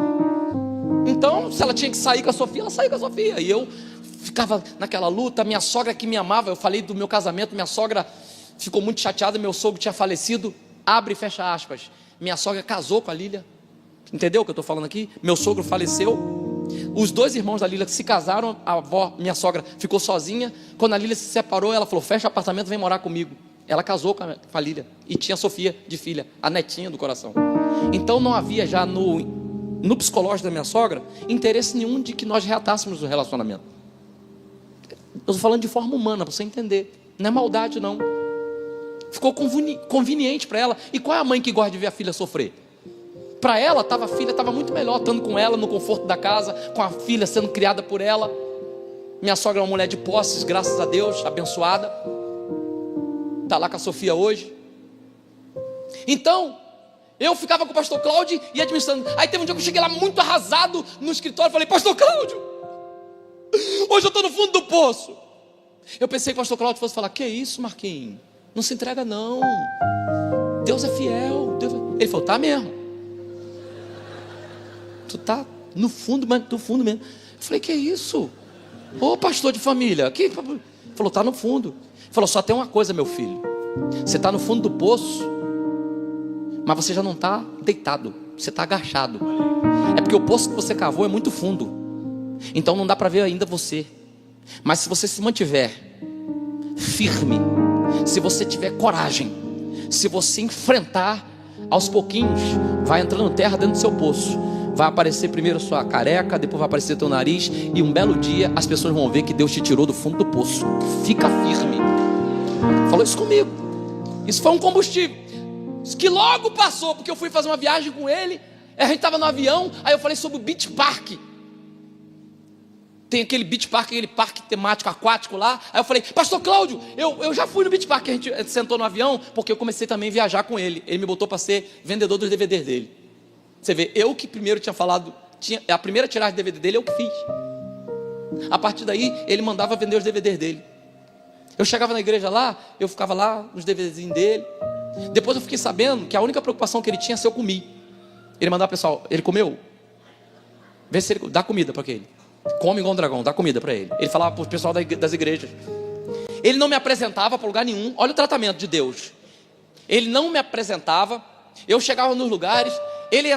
Então, se ela tinha que sair com a Sofia, ela saía com a Sofia. E eu ficava naquela luta. Minha sogra que me amava, eu falei do meu casamento, minha sogra ficou muito chateada, meu sogro tinha falecido. Abre e fecha aspas. Minha sogra casou com a Lília. Entendeu o que eu estou falando aqui? Meu sogro faleceu. Os dois irmãos da Lília se casaram. A avó, minha sogra, ficou sozinha. Quando a Lília se separou, ela falou: fecha o apartamento, vem morar comigo. Ela casou com a Lília. E tinha a Sofia de filha, a netinha do coração. Então não havia já no psicológico da minha sogra interesse nenhum de que nós reatássemos o relacionamento. Eu estou falando de forma humana, para você entender. Não é maldade não. Ficou conveniente para ela. E qual é a mãe que gosta de ver a filha sofrer? Para ela, a filha estava muito melhor estando com ela no conforto da casa, com a filha sendo criada por ela. Minha sogra é uma mulher de posses, graças a Deus, abençoada. Está lá com a Sofia hoje. Então, eu ficava com o pastor Cláudio e administrando. Aí teve um dia que eu cheguei lá muito arrasado no escritório. Falei: pastor Cláudio, hoje eu estou no fundo do poço. Eu pensei que o pastor Cláudio fosse falar: que isso, Marquinhos? Não se entrega não. Deus é fiel. Ele falou, tá mesmo. Tu tá no fundo, mas no fundo mesmo. Eu falei, que é isso? Ô pastor de família. Ele falou, tá no fundo. Ele falou, só tem uma coisa, meu filho. Você está no fundo do poço, mas você já não está deitado, você está agachado. É porque o poço que você cavou é muito fundo, então não dá para ver ainda você. Mas se você se mantiver firme, se você tiver coragem, se você enfrentar, aos pouquinhos vai entrando terra dentro do seu poço. Vai aparecer primeiro sua careca, depois vai aparecer teu nariz, e um belo dia as pessoas vão ver que Deus te tirou do fundo do poço. Fica firme. Falou isso comigo. Isso foi um combustível que logo passou, porque eu fui fazer uma viagem com ele. A gente estava no avião, aí eu falei sobre o Beach Park. Tem aquele Beach Park, aquele parque temático aquático lá. Aí eu falei, pastor Cláudio, eu já fui no Beach Park. A gente sentou no avião, porque eu comecei também a viajar com ele. Ele me botou para ser vendedor dos DVDs dele. Você vê, eu que primeiro tinha falado, a primeira tiragem de DVD dele eu que fiz. A partir daí, ele mandava vender os DVDs dele. Eu chegava na igreja lá, eu ficava lá nos DVDzinhos dele. Depois eu fiquei sabendo que a única preocupação que ele tinha é se eu comi. Ele mandava o pessoal, ele comeu? Vê se ele dá comida para aquele. Come igual um dragão, dá comida para ele. Ele falava para o pessoal das igrejas. Ele não me apresentava para lugar nenhum. Olha o tratamento de Deus. Ele não me apresentava. Eu chegava nos lugares. Ele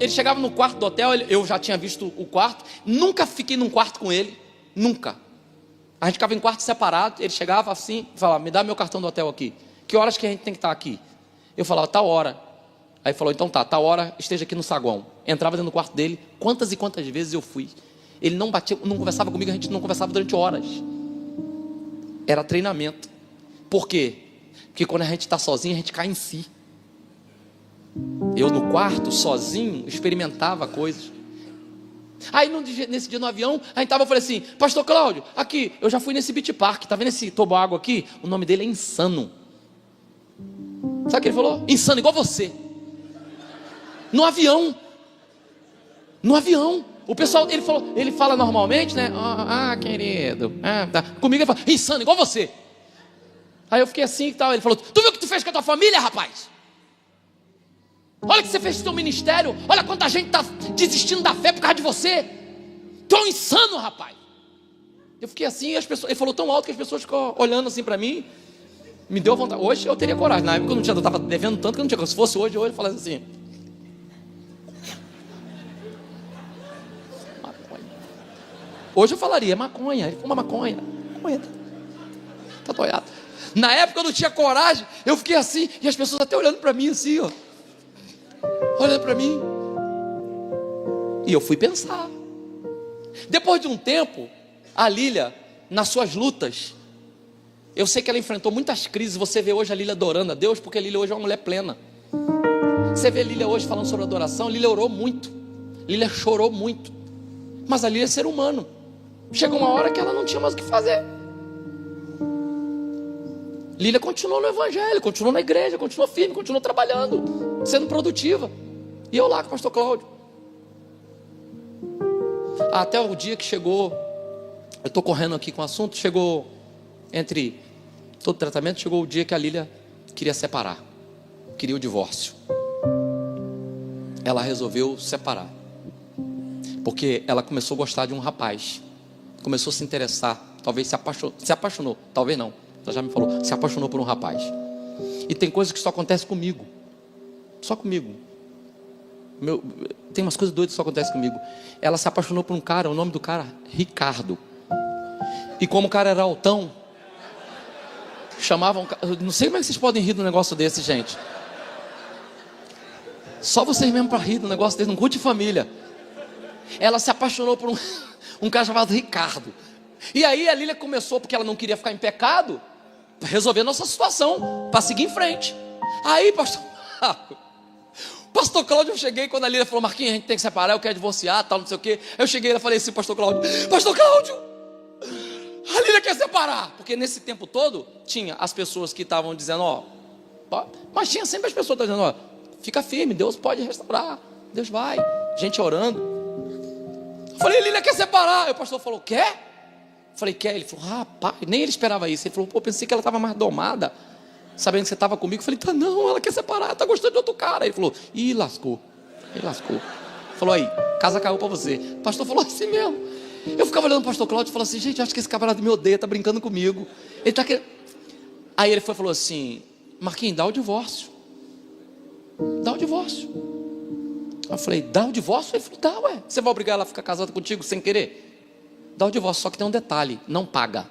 chegava no quarto do hotel. Eu já tinha visto o quarto. Nunca fiquei num quarto com ele. Nunca. A gente ficava em quarto separado. Ele chegava assim, falava, me dá meu cartão do hotel aqui. Que horas que a gente tem que estar aqui? Eu falava, tal hora. Aí ele falou, então tá, tal hora esteja aqui no saguão. Entrava dentro do quarto dele. Quantas e quantas vezes eu fui. Ele não batia, não conversava comigo, a gente não conversava durante horas. Era treinamento. Por quê? Porque quando a gente está sozinho, a gente cai em si. Eu no quarto, sozinho, experimentava coisas. Aí nesse dia no avião, a gente estava, eu falei assim, pastor Cláudio, aqui, eu já fui nesse Beach Park, tá vendo esse toboágua aqui? O nome dele é Insano. Sabe o que ele falou? Insano, igual você. No avião. No avião. O pessoal, ele fala normalmente, né? Querido. Tá. Comigo ele fala, insano, igual você. Aí eu fiquei assim e tal. Ele falou, tu viu o que tu fez com a tua família, rapaz? Olha o que você fez com o teu ministério. Olha quanta gente está desistindo da fé por causa de você. Tu é um insano, rapaz. Eu fiquei assim, e as pessoas, ele falou tão alto que as pessoas ficam olhando assim para mim. Me deu vontade. Hoje eu teria coragem. Na época eu estava devendo tanto que eu não tinha. Se fosse hoje eu falasse assim. Hoje eu falaria, maconha, ele fuma maconha. Maconha, tá doiado. Na época eu não tinha coragem, eu fiquei assim, e as pessoas até olhando para mim assim, ó. Olhando para mim. E eu fui pensar. Depois de um tempo, a Lília, nas suas lutas, eu sei que ela enfrentou muitas crises. Você vê hoje a Lília adorando a Deus, porque a Lília hoje é uma mulher plena. Você vê a Lília hoje falando sobre adoração, a Lília orou muito. A Lília chorou muito. Mas a Lília é ser humano. Chegou uma hora que ela não tinha mais o que fazer. Lília continuou no evangelho, continuou na igreja, continuou firme, continuou trabalhando, sendo produtiva. E eu lá com o pastor Cláudio. Até o dia que chegou, eu estou correndo aqui com o assunto, chegou entre todo o tratamento, chegou o dia que a Lília queria separar, queria o divórcio. Ela resolveu separar, porque ela começou a gostar de um rapaz, começou a se interessar, talvez se apaixonou, talvez não, ela já me falou, se apaixonou por um rapaz. E tem coisas que só acontecem comigo, só comigo. Tem umas coisas doidas que só acontecem comigo. Ela se apaixonou por um cara, o nome do cara, Ricardo. E como o cara era altão, chamavam, não sei como é que vocês podem rir de um negócio desse, gente. Só vocês mesmo para rir de um negócio desse, num culto de família. Ela se apaixonou por um cara chamado Ricardo. E aí a Lília começou, porque ela não queria ficar em pecado, resolver a nossa situação, para seguir em frente. Aí, pastor Cláudio, eu cheguei, quando a Lília falou, Marquinhos, a gente tem que separar, eu quero divorciar, tal, não sei o quê. Eu cheguei e falei assim, pastor Cláudio, a Lília quer separar. Porque nesse tempo todo, tinha as pessoas que estavam dizendo, mas tinha sempre as pessoas que estavam dizendo, fica firme, Deus pode restaurar, Deus vai, gente orando. Eu falei, Lília quer separar. Aí o pastor falou, quer? Eu falei, quer? Ele falou, rapaz, nem ele esperava isso. Ele falou, pensei que ela estava mais domada. sabendo que você estava comigo. Eu falei, tá não, ela quer separar, tá gostando de outro cara. Ele falou, ih, lascou. Ele lascou. Falou, aí, casa caiu para você. O pastor falou assim mesmo. Eu ficava olhando o pastor Cláudio e falava assim, gente, acho que esse camarada me odeia, tá brincando comigo. Ele tá querendo... Aí ele falou assim, Marquinhos, dá o divórcio. Dá o divórcio. Eu falei, dá o divórcio? Ele falou, dá, ué. Você vai obrigar ela a ficar casada contigo sem querer? Dá o divórcio, só que tem um detalhe, não paga.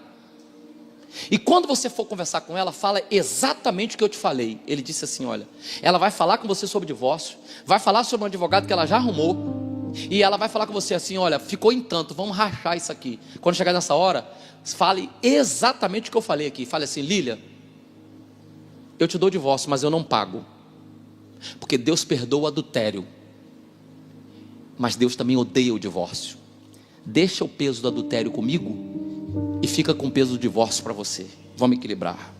E quando você for conversar com ela, fala exatamente o que eu te falei. Ele disse assim, olha, ela vai falar com você sobre divórcio, vai falar sobre um advogado que ela já arrumou, e ela vai falar com você assim, olha, ficou em tanto, vamos rachar isso aqui. Quando chegar nessa hora, fale exatamente o que eu falei aqui. Fale assim, Lília, eu te dou o divórcio, mas eu não pago. Porque Deus perdoa o adultério, mas Deus também odeia o divórcio. Deixa o peso do adultério comigo e fica com o peso do divórcio para você. Vamos equilibrar.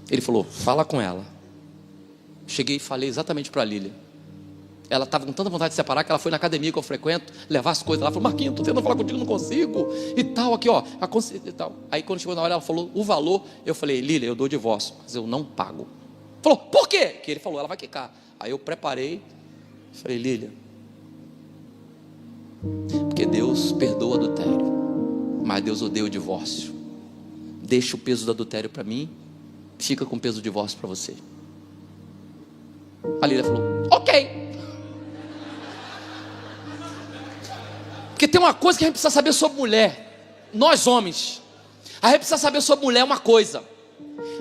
Ele falou, fala com ela. Cheguei e falei exatamente para a Lília. Ela estava com tanta vontade de separar que ela foi na academia que eu frequento, levar as coisas lá. Falou, Marquinhos, estou tentando falar contigo, não consigo. E tal, aqui ó, e tal. Aí quando chegou na hora, ela falou o valor. Eu falei, Lília, eu dou divórcio, mas eu não pago. Falou, por quê? Que ele falou, ela vai quicar. Aí eu preparei, falei, Lília, porque Deus perdoa o adultério, mas Deus odeia o divórcio. Deixa o peso do adultério para mim, fica com o peso do divórcio para você. A Lília falou, ok. Porque tem uma coisa que a gente precisa saber sobre mulher. Nós homens, a gente precisa saber sobre mulher uma coisa.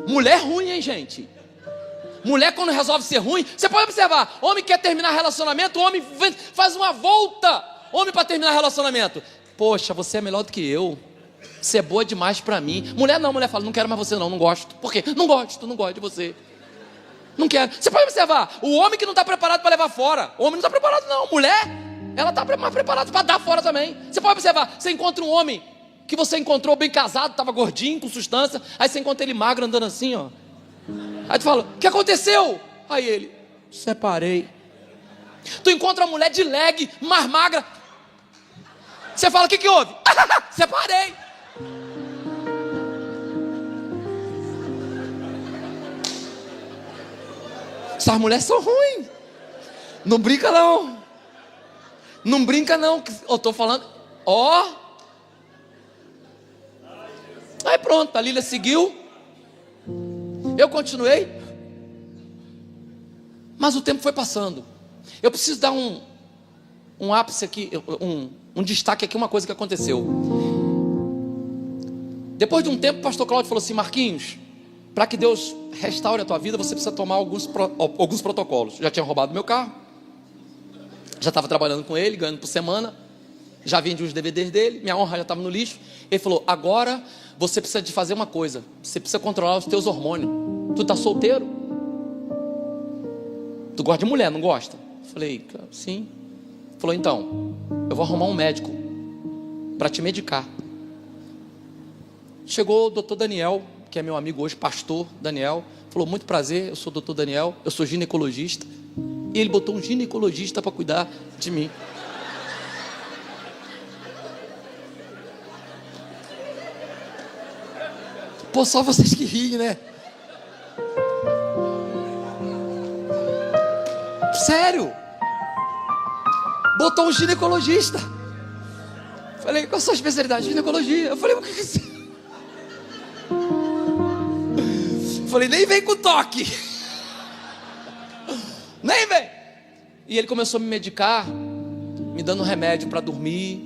Mulher ruim, hein, gente? Mulher quando resolve ser ruim, você pode observar, homem quer terminar relacionamento, homem faz uma volta, homem para terminar relacionamento. Poxa, você é melhor do que eu, você é boa demais para mim. Mulher não, mulher fala, não quero mais você não gosto. Por quê? Não gosto de você. Não quero. Você pode observar, o homem que não está preparado para levar fora, o homem não está preparado não, mulher, ela está mais preparada para dar fora também. Você pode observar, você encontra um homem que você encontrou bem casado, estava gordinho, com substância, aí você encontra ele magro andando assim, ó. Aí tu fala, o que aconteceu? Aí ele, separei. Tu encontra uma mulher de leg, mais magra. Você fala, o que houve? Separei. Essas mulheres são ruins. Não brinca não. Não brinca não. Eu tô falando, ó. Aí pronto, a Lília seguiu. Eu continuei, mas o tempo foi passando. Eu preciso dar um ápice aqui, um destaque aqui, uma coisa que aconteceu. Depois de um tempo, o pastor Cláudio falou assim, Marquinhos, para que Deus restaure a tua vida, você precisa tomar alguns protocolos. Já tinha roubado meu carro, já estava trabalhando com ele, ganhando por semana, já vendi os DVDs dele, minha honra já estava no lixo. Ele falou, agora você precisa de fazer uma coisa, você precisa controlar os teus hormônios. Tu tá solteiro? Tu gosta de mulher, não gosta? Falei, sim. Falou, então, eu vou arrumar um médico para te medicar. Chegou o doutor Daniel, que é meu amigo hoje, pastor Daniel. Falou, muito prazer, eu sou o doutor Daniel, eu sou ginecologista. E ele botou um ginecologista para cuidar de mim. Pô, só vocês que riem, né? Sério? Botou um ginecologista. Falei, qual a sua especialidade? Ginecologia. Eu falei, o que é isso? Falei, nem vem com toque. Nem vem. E ele começou a me medicar, me dando remédio para dormir,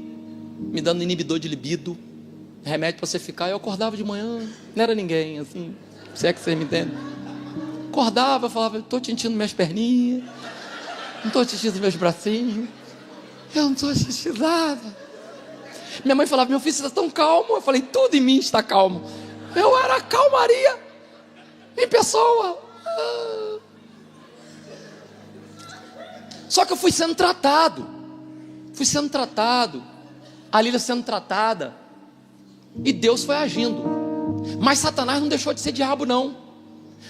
me dando inibidor de libido, remédio para você ficar. Eu acordava de manhã, não era ninguém, assim, se é que você me entende. Acordava, eu falava, estou sentindo minhas perninhas, não estou sentindo meus bracinhos, eu não estou sentindo nada. Minha mãe falava, meu filho, você está tão calmo. Eu falei, tudo em mim está calmo. Eu era a calmaria em pessoa. Só que eu fui sendo tratado, a Lília sendo tratada, e Deus foi agindo. Mas Satanás não deixou de ser diabo não.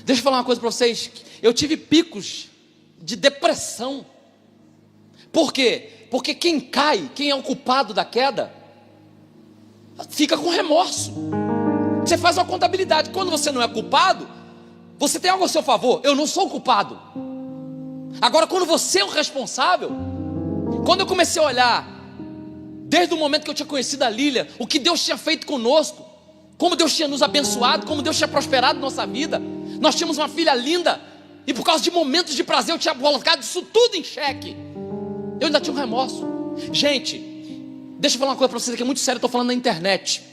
Deixa eu falar uma coisa para vocês. Eu tive picos de depressão. Por quê? Porque quem cai, quem é o culpado da queda, fica com remorso. Você faz uma contabilidade. Quando você não é culpado, Você tem algo a seu favor, eu não sou o culpado. Agora, quando você é o responsável, quando eu comecei a olhar, desde o momento que eu tinha conhecido a Lília, o que Deus tinha feito conosco, como Deus tinha nos abençoado, como Deus tinha prosperado nossa vida. Nós tínhamos uma filha linda, e por causa de momentos de prazer eu tinha colocado isso tudo em xeque. Eu ainda tinha um remorso. Gente, deixa eu falar uma coisa para vocês aqui, é muito sério, eu estou falando na internet.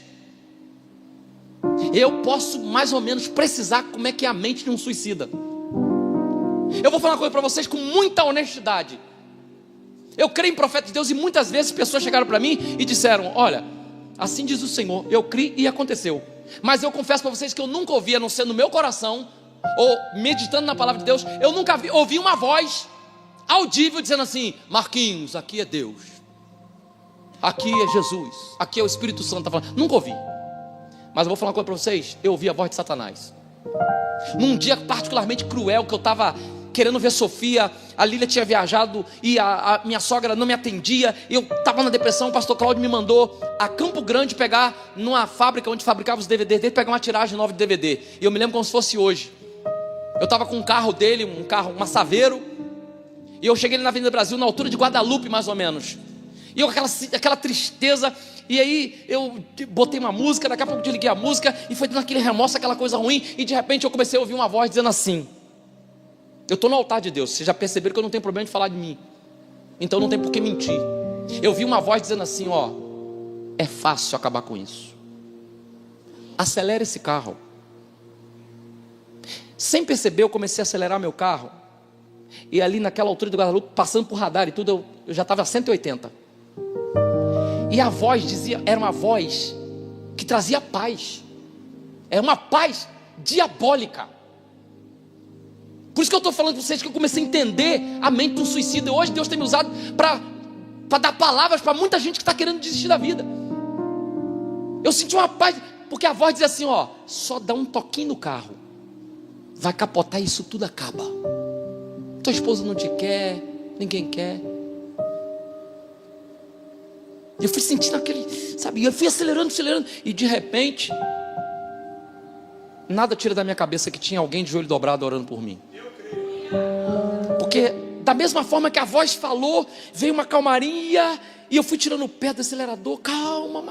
Eu posso mais ou menos precisar como é que é a mente de um suicida. Eu vou falar uma coisa para vocês com muita honestidade. Eu creio em profeta de Deus, e muitas vezes pessoas chegaram para mim e disseram: olha, assim diz o Senhor. Eu criei e aconteceu. Mas eu confesso para vocês que eu nunca ouvi, a não ser no meu coração, ou meditando na palavra de Deus, eu nunca ouvi uma voz audível dizendo assim: Marquinhos, aqui é Deus, aqui é Jesus, aqui é o Espírito Santo tá falando. Nunca ouvi. Mas eu vou falar uma coisa para vocês, eu ouvi a voz de Satanás. Num dia particularmente cruel, que eu estava querendo ver Sofia, a Lília tinha viajado e a minha sogra não me atendia, eu estava na depressão. O pastor Cláudio me mandou a Campo Grande pegar, numa fábrica onde fabricava os DVDs dele, pegar uma tiragem nova de DVD. E eu me lembro como se fosse hoje. Eu estava com um carro dele, uma Saveiro, e eu cheguei na Avenida Brasil, na altura de Guadalupe mais ou menos, e eu aquela tristeza. E aí eu botei uma música, daqui a pouco desliguei a música, e foi dando aquele remorso, aquela coisa ruim. E de repente eu comecei a ouvir uma voz dizendo assim: eu estou no altar de Deus, vocês já perceberam que eu não tenho problema de falar de mim, então não tem por que mentir. Eu vi uma voz dizendo assim: ó, é fácil acabar com isso, acelera esse carro. Sem perceber, eu comecei a acelerar meu carro, e ali naquela altura do Guadalupe, passando por radar e tudo, eu já estava a 180. E a voz dizia, era uma voz que trazia paz, era uma paz diabólica. Por isso que eu estou falando para vocês que eu comecei a entender a mente do suicida. Hoje Deus tem me usado para dar palavras para muita gente que está querendo desistir da vida. Eu senti uma paz, porque a voz dizia assim: ó, só dá um toquinho no carro, vai capotar e isso tudo acaba. Tua esposa não te quer, ninguém quer. E eu fui sentindo aquele, sabe, eu fui acelerando, e de repente, nada tira da minha cabeça que tinha alguém de joelho dobrado orando por mim. Porque da mesma forma que a voz falou, veio uma calmaria, e eu fui tirando o pé do acelerador. Calma,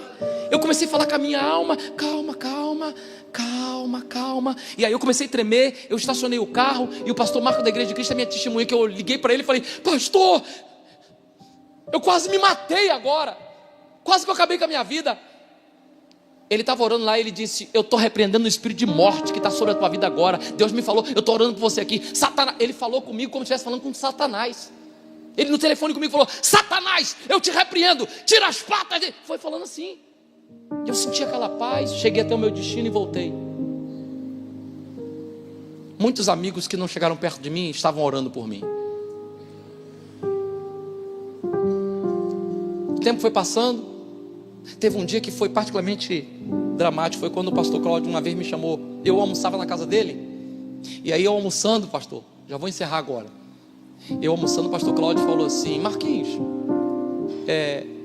eu comecei a falar com a minha alma: calma, calma, calma, calma. E aí eu comecei a tremer, eu estacionei o carro, e o pastor Marco da Igreja de Cristo, a minha testemunha, que eu liguei para ele e falei: pastor, eu quase me matei agora, quase que eu acabei com a minha vida. Ele estava orando lá e ele disse: eu estou repreendendo o espírito de morte que está sobre a tua vida agora. Deus me falou, eu estou orando por você aqui. Satanás, ele falou comigo como se estivesse falando com Satanás. Ele no telefone comigo falou: Satanás, eu te repreendo, tira as patas dele. Foi falando assim. Eu senti aquela paz, cheguei até o meu destino e voltei. Muitos amigos que não chegaram perto de mim estavam orando por mim. O tempo foi passando. Teve um dia que foi particularmente dramático. Foi quando o pastor Cláudio uma vez me chamou. Eu almoçava na casa dele. E aí eu almoçando, pastor, já vou encerrar agora. Eu almoçando, o pastor Cláudio falou assim: Marquinhos,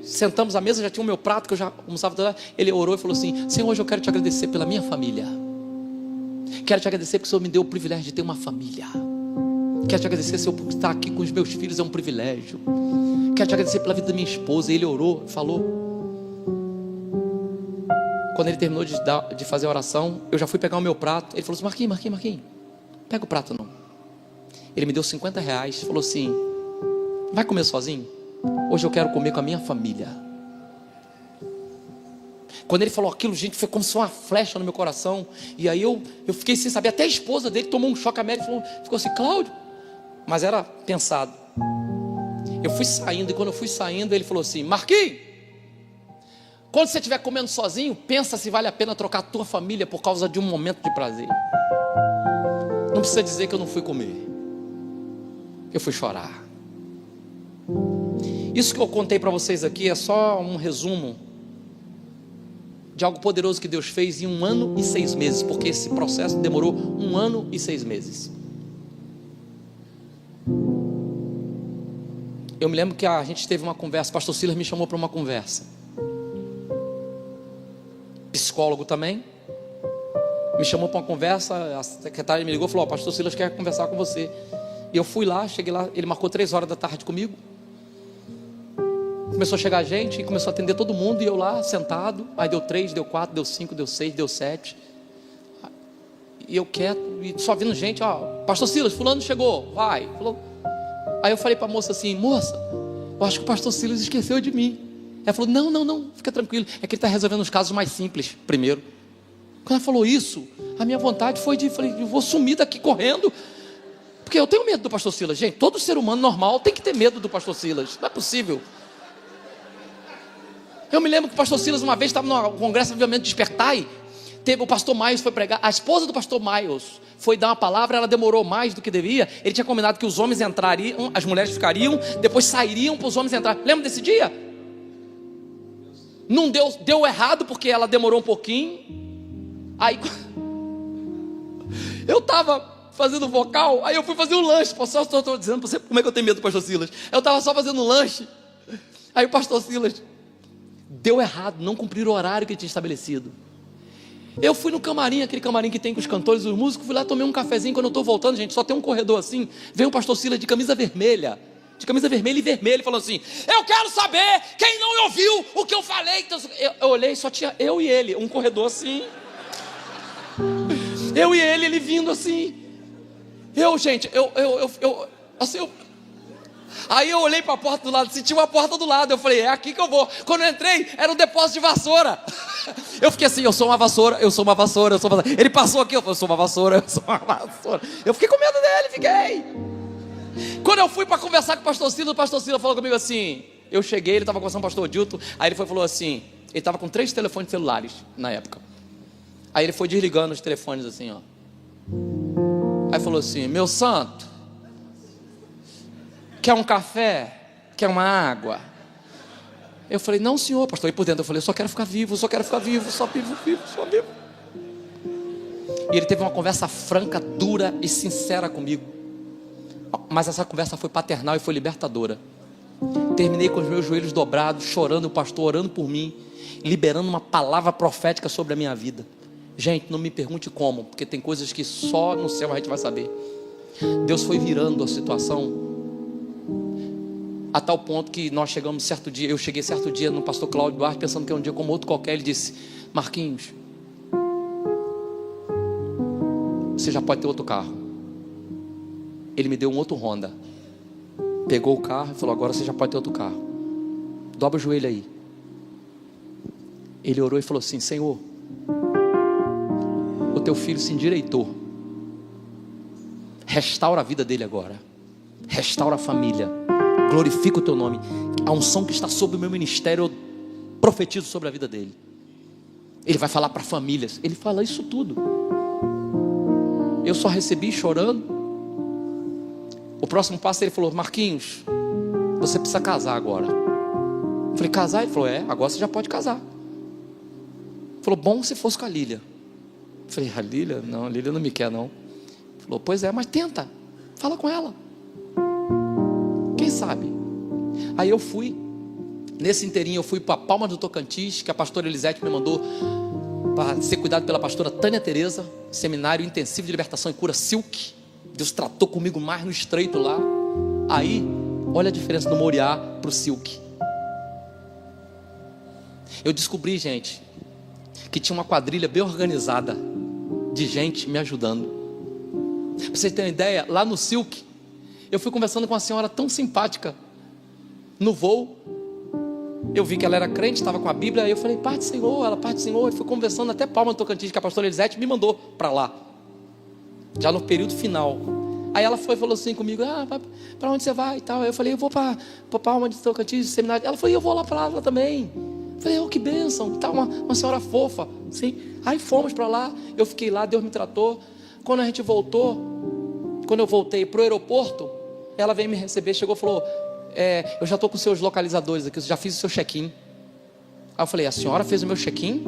sentamos à mesa, já tinha o meu prato que eu já almoçava. Ele orou e falou assim: Senhor, hoje eu quero te agradecer pela minha família. Quero te agradecer porque o Senhor me deu o privilégio de ter uma família. Quero te agradecer, Senhor, por estar aqui com os meus filhos, é um privilégio. Quero te agradecer pela vida da minha esposa. E ele orou, falou. Quando ele terminou de fazer a oração, eu já fui pegar o meu prato. Ele falou assim: Marquinhos, pega o prato não. Ele me deu R$50, falou assim: vai comer sozinho? Hoje eu quero comer com a minha família. Quando ele falou aquilo, gente, foi como se fosse uma flecha no meu coração. E aí eu fiquei sem saber. Até a esposa dele tomou um choque amédico, ficou assim: Cláudio. Mas era pensado. Eu fui saindo, e quando eu fui saindo, ele falou assim: Marquinhos, quando você estiver comendo sozinho, pensa se vale a pena trocar a tua família por causa de um momento de prazer. Não precisa dizer que eu não fui comer, eu fui chorar. Isso que eu contei para vocês aqui é só um resumo de algo poderoso que Deus fez em 1 ano e 6 meses, porque esse processo demorou 1 ano e 6 meses. Eu me lembro que a gente teve uma conversa, o pastor Silas me chamou para uma conversa. Psicólogo também, Me chamou para uma conversa, a secretária me ligou e falou: pastor Silas quer conversar com você. E eu fui lá, cheguei lá, ele marcou 3 horas da tarde comigo. Começou a chegar gente, e começou a atender todo mundo, e eu lá, sentado. Aí deu 3, deu 4, deu 5, deu 6, deu 7. E eu quieto, e só vindo gente: pastor Silas, fulano chegou, vai. Falou. Aí eu falei para a moça assim: moça, eu acho que o pastor Silas esqueceu de mim. Ela falou: não, fica tranquilo, é que ele está resolvendo os casos mais simples primeiro. Quando ela falou isso, a minha vontade foi falei, eu vou sumir daqui correndo, porque eu tenho medo do pastor Silas. Gente, todo ser humano normal tem que ter medo do pastor Silas, não é possível. Eu me lembro que o pastor Silas uma vez estava no congresso, obviamente, Despertai. O pastor Miles foi pregar, a esposa do pastor Miles foi dar uma palavra, ela demorou mais do que devia. Ele tinha combinado que os homens entrariam, as mulheres ficariam, depois sairiam para os homens entrarem. Lembra desse dia? Não deu errado porque ela demorou um pouquinho. Aí eu estava fazendo vocal, aí eu fui fazer um lanche. Só estou dizendo para você como é que eu tenho medo do pastor Silas. Eu estava só fazendo um lanche. Aí o pastor Silas deu errado, não cumpriu o horário que ele tinha estabelecido. Eu fui no camarim, aquele camarim que tem com os cantores e os músicos. Fui lá, tomei um cafezinho. Quando eu estou voltando, gente, só tem um corredor assim. Veio o pastor Silas de camisa vermelha e vermelho, falou assim: eu quero saber quem não ouviu o que eu falei. Então, eu olhei, só tinha eu e ele, um corredor assim. Eu e ele vindo assim. Aí eu olhei para a porta do lado, senti uma porta do lado. Eu falei: é aqui que eu vou. Quando eu entrei, era um depósito de vassoura. Eu fiquei assim: eu sou uma vassoura. Ele passou aqui, eu falei: eu sou uma vassoura. Eu fiquei com medo dele, fiquei. Quando eu fui para conversar com o pastor Silas falou comigo assim. Eu cheguei, ele estava conversando com o pastor Dilton. Aí ele falou assim, ele estava com 3 telefones celulares na época. Aí ele foi desligando os telefones assim, ó. Aí falou assim: meu santo, quer um café? Quer uma água? Eu falei: não, senhor, pastor. E por dentro eu falei: eu só quero ficar vivo, só vivo. E ele teve uma conversa franca, dura e sincera comigo. Mas essa conversa foi paternal e foi libertadora. Terminei com os meus joelhos dobrados, chorando, o pastor orando por mim, liberando uma palavra profética sobre a minha vida. Gente, não me pergunte como, porque tem coisas que só no céu a gente vai saber. Deus foi virando a situação a tal ponto que nós chegamos certo dia. Eu cheguei certo dia no pastor Cláudio Duarte, pensando que é um dia como outro qualquer. Ele disse: Marquinhos, você já pode ter outro carro. Ele me deu um outro Honda. Pegou o carro e falou: agora você já pode ter outro carro. Dobra o joelho aí. Ele orou e falou assim: Senhor, o teu filho se endireitou. Restaura a vida dele agora. Restaura a família. Glorifica o teu nome. A unção que está sobre o meu ministério, eu profetizo sobre a vida dele. Ele vai falar para famílias. Ele fala isso tudo. Eu só recebi chorando. O próximo passo ele falou: Marquinhos, você precisa casar agora. Eu falei: casar? Ele falou: é, agora você já pode casar. Ele falou: bom se fosse com a Lília. Eu falei: a Lília? Não, a Lília não me quer não. Ele falou: pois é, mas tenta, fala com ela, quem sabe. Aí eu fui, nesse inteirinho eu fui para Palma do Tocantins, que a pastora Elisete me mandou para ser cuidado pela pastora Tânia Tereza, seminário intensivo de libertação e cura Silk. Deus tratou comigo mais no estreito lá. Aí, olha a diferença do Moriá para o Silk. Eu descobri, gente, que tinha uma quadrilha bem organizada de gente me ajudando. Para vocês terem uma ideia, lá no Silk, eu fui conversando com uma senhora tão simpática. No voo, eu vi que ela era crente, estava com a Bíblia. Aí eu falei: Pai do Senhor, ela: Pai do Senhor. E fui conversando até Palma do Tocantins, que a pastora Elisete me mandou para lá, já no período final. Aí ela falou assim comigo: para onde você vai e tal? Aí eu falei: eu vou para Palma do Tocantins, seminário. Ela falou: eu vou lá para lá também. Eu falei: que bênção, tá, uma senhora fofa, sim. Aí fomos para lá, eu fiquei lá, Deus me tratou. Quando a gente voltou, quando eu voltei para o aeroporto, ela veio me receber, chegou e falou: eu já estou com seus localizadores aqui, eu já fiz o seu check-in. Aí eu falei: a senhora fez o meu check-in?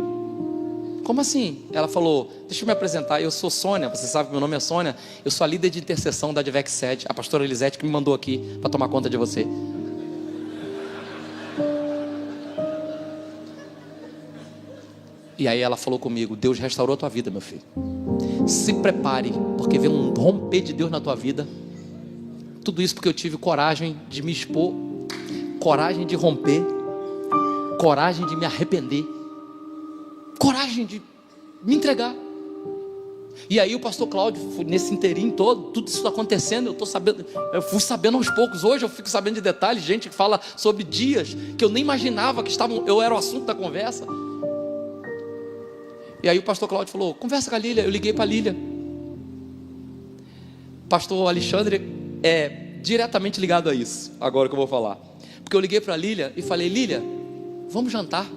Como assim? Ela falou: deixa eu me apresentar, eu sou Sônia, você sabe que meu nome é Sônia, eu sou a líder de intercessão da Advec Sede, a pastora Elisete que me mandou aqui para tomar conta de você. E aí ela falou comigo: Deus restaurou a tua vida, meu filho. se prepare, porque vem um romper de Deus na tua vida. Tudo isso porque eu tive coragem de me expor, coragem de romper, coragem de me arrepender, coragem de me entregar. E aí o pastor Cláudio, nesse inteirinho todo, tudo isso acontecendo, eu estou sabendo, eu fui sabendo aos poucos. Hoje eu fico sabendo de detalhes, gente que fala sobre dias que eu nem imaginava que estavam, eu era o assunto da conversa. E aí o pastor Cláudio falou: conversa com a Lília. Eu liguei para a Lília. Pastor Alexandre é diretamente ligado a isso, agora que eu vou falar. Porque eu liguei para a Lília e falei: Lília, vamos jantar.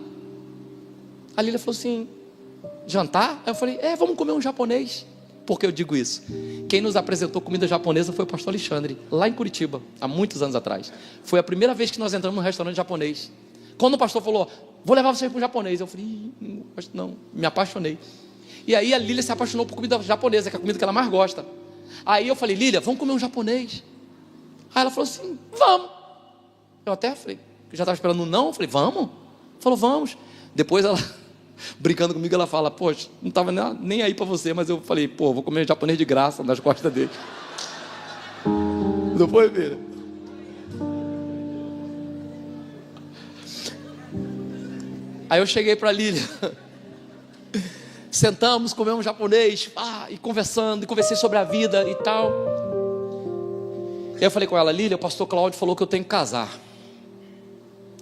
A Lília falou assim: jantar? Aí eu falei: vamos comer um japonês. Por que eu digo isso? Quem nos apresentou comida japonesa foi o pastor Alexandre, lá em Curitiba, há muitos anos atrás. Foi a primeira vez que nós entramos num restaurante japonês. Quando o pastor falou: vou levar vocês para um japonês, eu falei: não, me apaixonei. E aí a Lília se apaixonou por comida japonesa, que é a comida que ela mais gosta. Aí eu falei: Lília, vamos comer um japonês. Aí ela falou assim: vamos. Eu até falei, já estava esperando um não, eu falei: vamos? Falou: vamos. Depois ela, brincando comigo, ela fala: poxa, não estava nem aí para você, mas eu falei: pô, vou comer japonês de graça nas costas dele. Não foi, filha? Aí eu cheguei para a Lília, sentamos, comemos japonês, e conversando, e conversei sobre a vida e tal. E aí eu falei com ela: Lília, o pastor Cláudio falou que eu tenho que casar.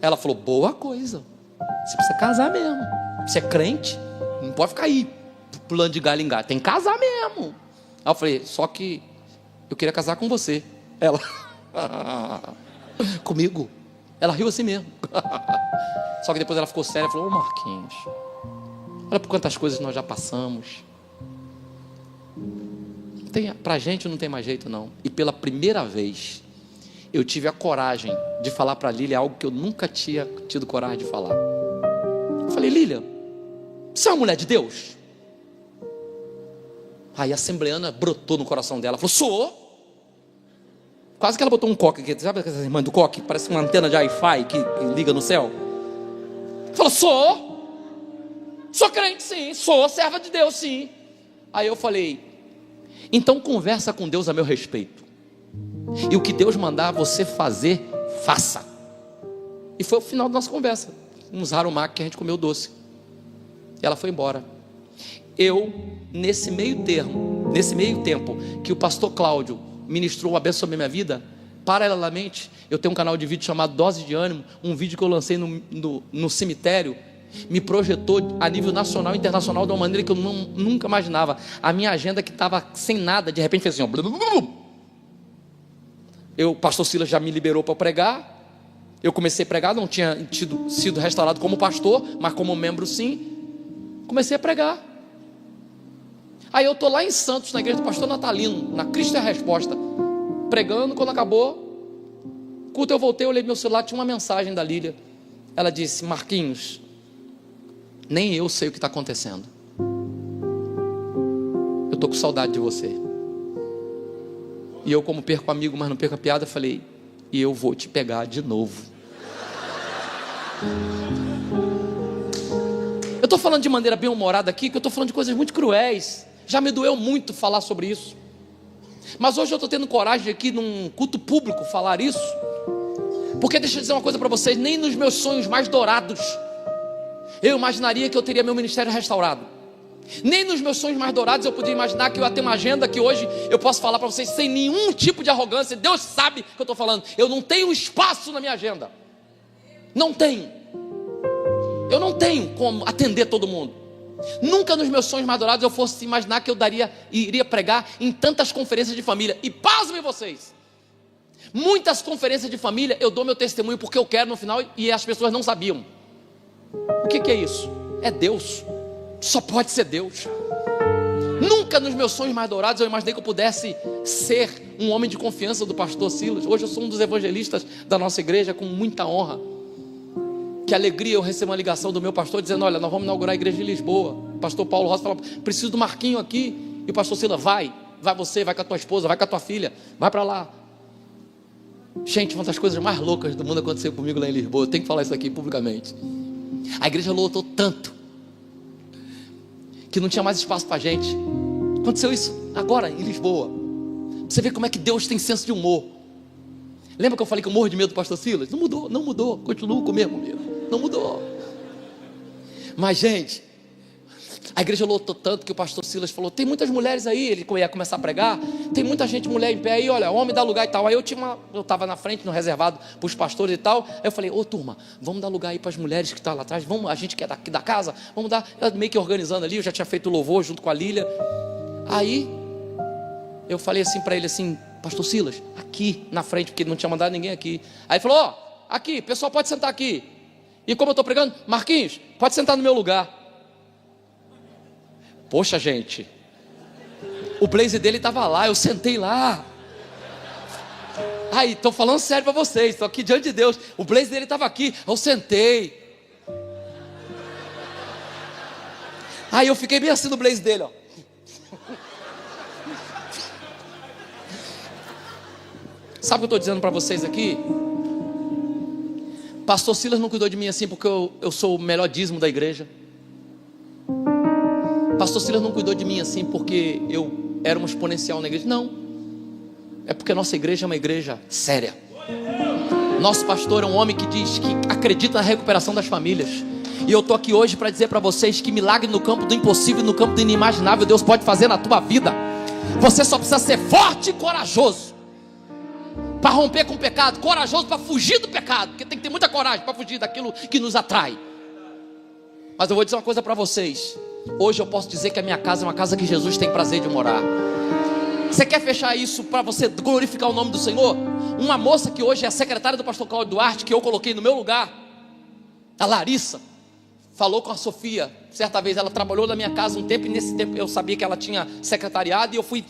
Ela falou: boa coisa, você precisa casar mesmo. Você é crente, não pode ficar aí pulando de galho em galho, tem que casar mesmo. Aí eu falei: só que eu queria casar com você. Ela: comigo? Ela riu assim mesmo. Só que depois ela ficou séria e falou: ô Marquinhos, olha por quantas coisas nós já passamos. Pra gente não tem mais jeito não. E pela primeira vez eu tive a coragem de falar para a Lília algo que eu nunca tinha tido coragem de falar. Eu falei: Lília, você é uma mulher de Deus? Aí a assembleana brotou no coração dela, falou: sou. Quase que ela botou um coque aqui, sabe essa irmã do coque? Parece uma antena de Wi-Fi que liga no céu. Falou: sou crente sim, sou serva de Deus sim. Aí eu falei: então conversa com Deus a meu respeito, e o que Deus mandar você fazer, faça. E foi o final da nossa conversa. Uns harumak que a gente comeu doce, e ela foi embora. Eu, nesse meio tempo que o pastor Cláudio ministrou, abençoou a minha vida, paralelamente eu tenho um canal de vídeo chamado Dose de Ânimo. Um vídeo que eu lancei no cemitério me projetou a nível nacional e internacional de uma maneira que eu nunca imaginava. A minha agenda, que estava sem nada, de repente fez assim, o pastor Silas já me liberou para pregar. Eu comecei a pregar, não tinha sido restaurado como pastor, mas como membro sim. Comecei a pregar. Aí eu estou lá em Santos, na igreja do pastor Natalino, na Cristo é a Resposta, pregando. Quando acabou o culto, eu voltei, eu olhei meu celular, tinha uma mensagem da Lília. Ela disse: Marquinhos, nem eu sei o que está acontecendo, eu estou com saudade de você. E eu, como perco amigo, mas não perco a piada, falei: e eu vou te pegar de novo. Eu estou falando de maneira bem humorada aqui, que eu estou falando de coisas muito cruéis. Já me doeu muito falar sobre isso, mas hoje eu estou tendo coragem aqui num culto público falar isso, porque deixa eu dizer uma coisa para vocês: nem nos meus sonhos mais dourados eu imaginaria que eu teria meu ministério restaurado. Nem nos meus sonhos mais dourados eu podia imaginar que eu ia ter uma agenda que hoje eu posso falar para vocês sem nenhum tipo de arrogância. Deus sabe o que eu estou falando. Eu não tenho espaço na minha agenda, não tenho. Eu não tenho como atender todo mundo. Nunca nos meus sonhos mais dourados eu fosse imaginar que eu iria pregar em tantas conferências de família. E pasmem vocês, muitas conferências de família eu dou meu testemunho porque eu quero no final, e as pessoas não sabiam. O que é isso? É Deus. Só pode ser Deus. Nunca nos meus sonhos mais dourados eu imaginei que eu pudesse ser um homem de confiança do pastor Silas. Hoje eu sou um dos evangelistas da nossa igreja, com muita honra. Que alegria eu receber uma ligação do meu pastor dizendo: olha, nós vamos inaugurar a igreja de Lisboa. O pastor Paulo Rosa falou: preciso do Marquinho aqui. E o pastor Silas: vai você, vai com a tua esposa, vai com a tua filha, vai para lá. Gente, uma das coisas mais loucas do mundo aconteceu comigo lá em Lisboa. Eu tenho que falar isso aqui publicamente. A igreja lotou tanto que não tinha mais espaço para gente. Aconteceu isso agora em Lisboa. Você vê como é que Deus tem senso de humor. Lembra que eu falei que eu morro de medo do pastor Silas? Não mudou, não mudou. Continuo com o mesmo medo. Não mudou. Mas, gente, a igreja lotou tanto que o pastor Silas falou: tem muitas mulheres aí. Ele ia começar a pregar. Tem muita gente, mulher em pé aí. Olha, homem dá lugar e tal. Aí eu estava na frente, no reservado para os pastores e tal. Aí eu falei: ô turma, vamos dar lugar aí para as mulheres que estão lá atrás. Vamos, a gente que é daqui da casa. Vamos dar. Eu meio que organizando ali. Eu já tinha feito o louvor junto com a Lília. Aí eu falei assim para ele assim: pastor Silas, aqui na frente, porque não tinha mandado ninguém aqui. Aí ele falou: ó, aqui, pessoal pode sentar aqui. E como eu estou pregando, Marquinhos, pode sentar no meu lugar. Poxa, gente, o blazer dele estava lá, eu sentei lá. Aí, estou falando sério para vocês, estou aqui diante de Deus. O blazer dele estava aqui, eu sentei. Aí eu fiquei bem assim no blazer dele, ó. Sabe o que eu estou dizendo para vocês aqui? Pastor Silas não cuidou de mim assim porque eu sou o melhor dízimo da igreja. Pastor Silas não cuidou de mim assim porque eu era um exponencial na igreja. Não. É porque a nossa igreja é uma igreja séria. Nosso pastor é um homem que diz que acredita na recuperação das famílias. E eu estou aqui hoje para dizer para vocês que milagre no campo do impossível e no campo do inimaginável Deus pode fazer na tua vida. Você só precisa ser forte e corajoso para romper com o pecado, corajoso para fugir do pecado, porque tem que ter muita coragem para fugir daquilo que nos atrai. Mas eu vou dizer uma coisa para vocês: hoje eu posso dizer que a minha casa é uma casa que Jesus tem prazer de morar. Você quer fechar isso para você glorificar o nome do Senhor? Uma moça que hoje é a secretária do pastor Cláudio Duarte, que eu coloquei no meu lugar, a Larissa, falou com a Sofia. Certa vez ela trabalhou na minha casa um tempo, e nesse tempo eu sabia que ela tinha secretariado, e eu fui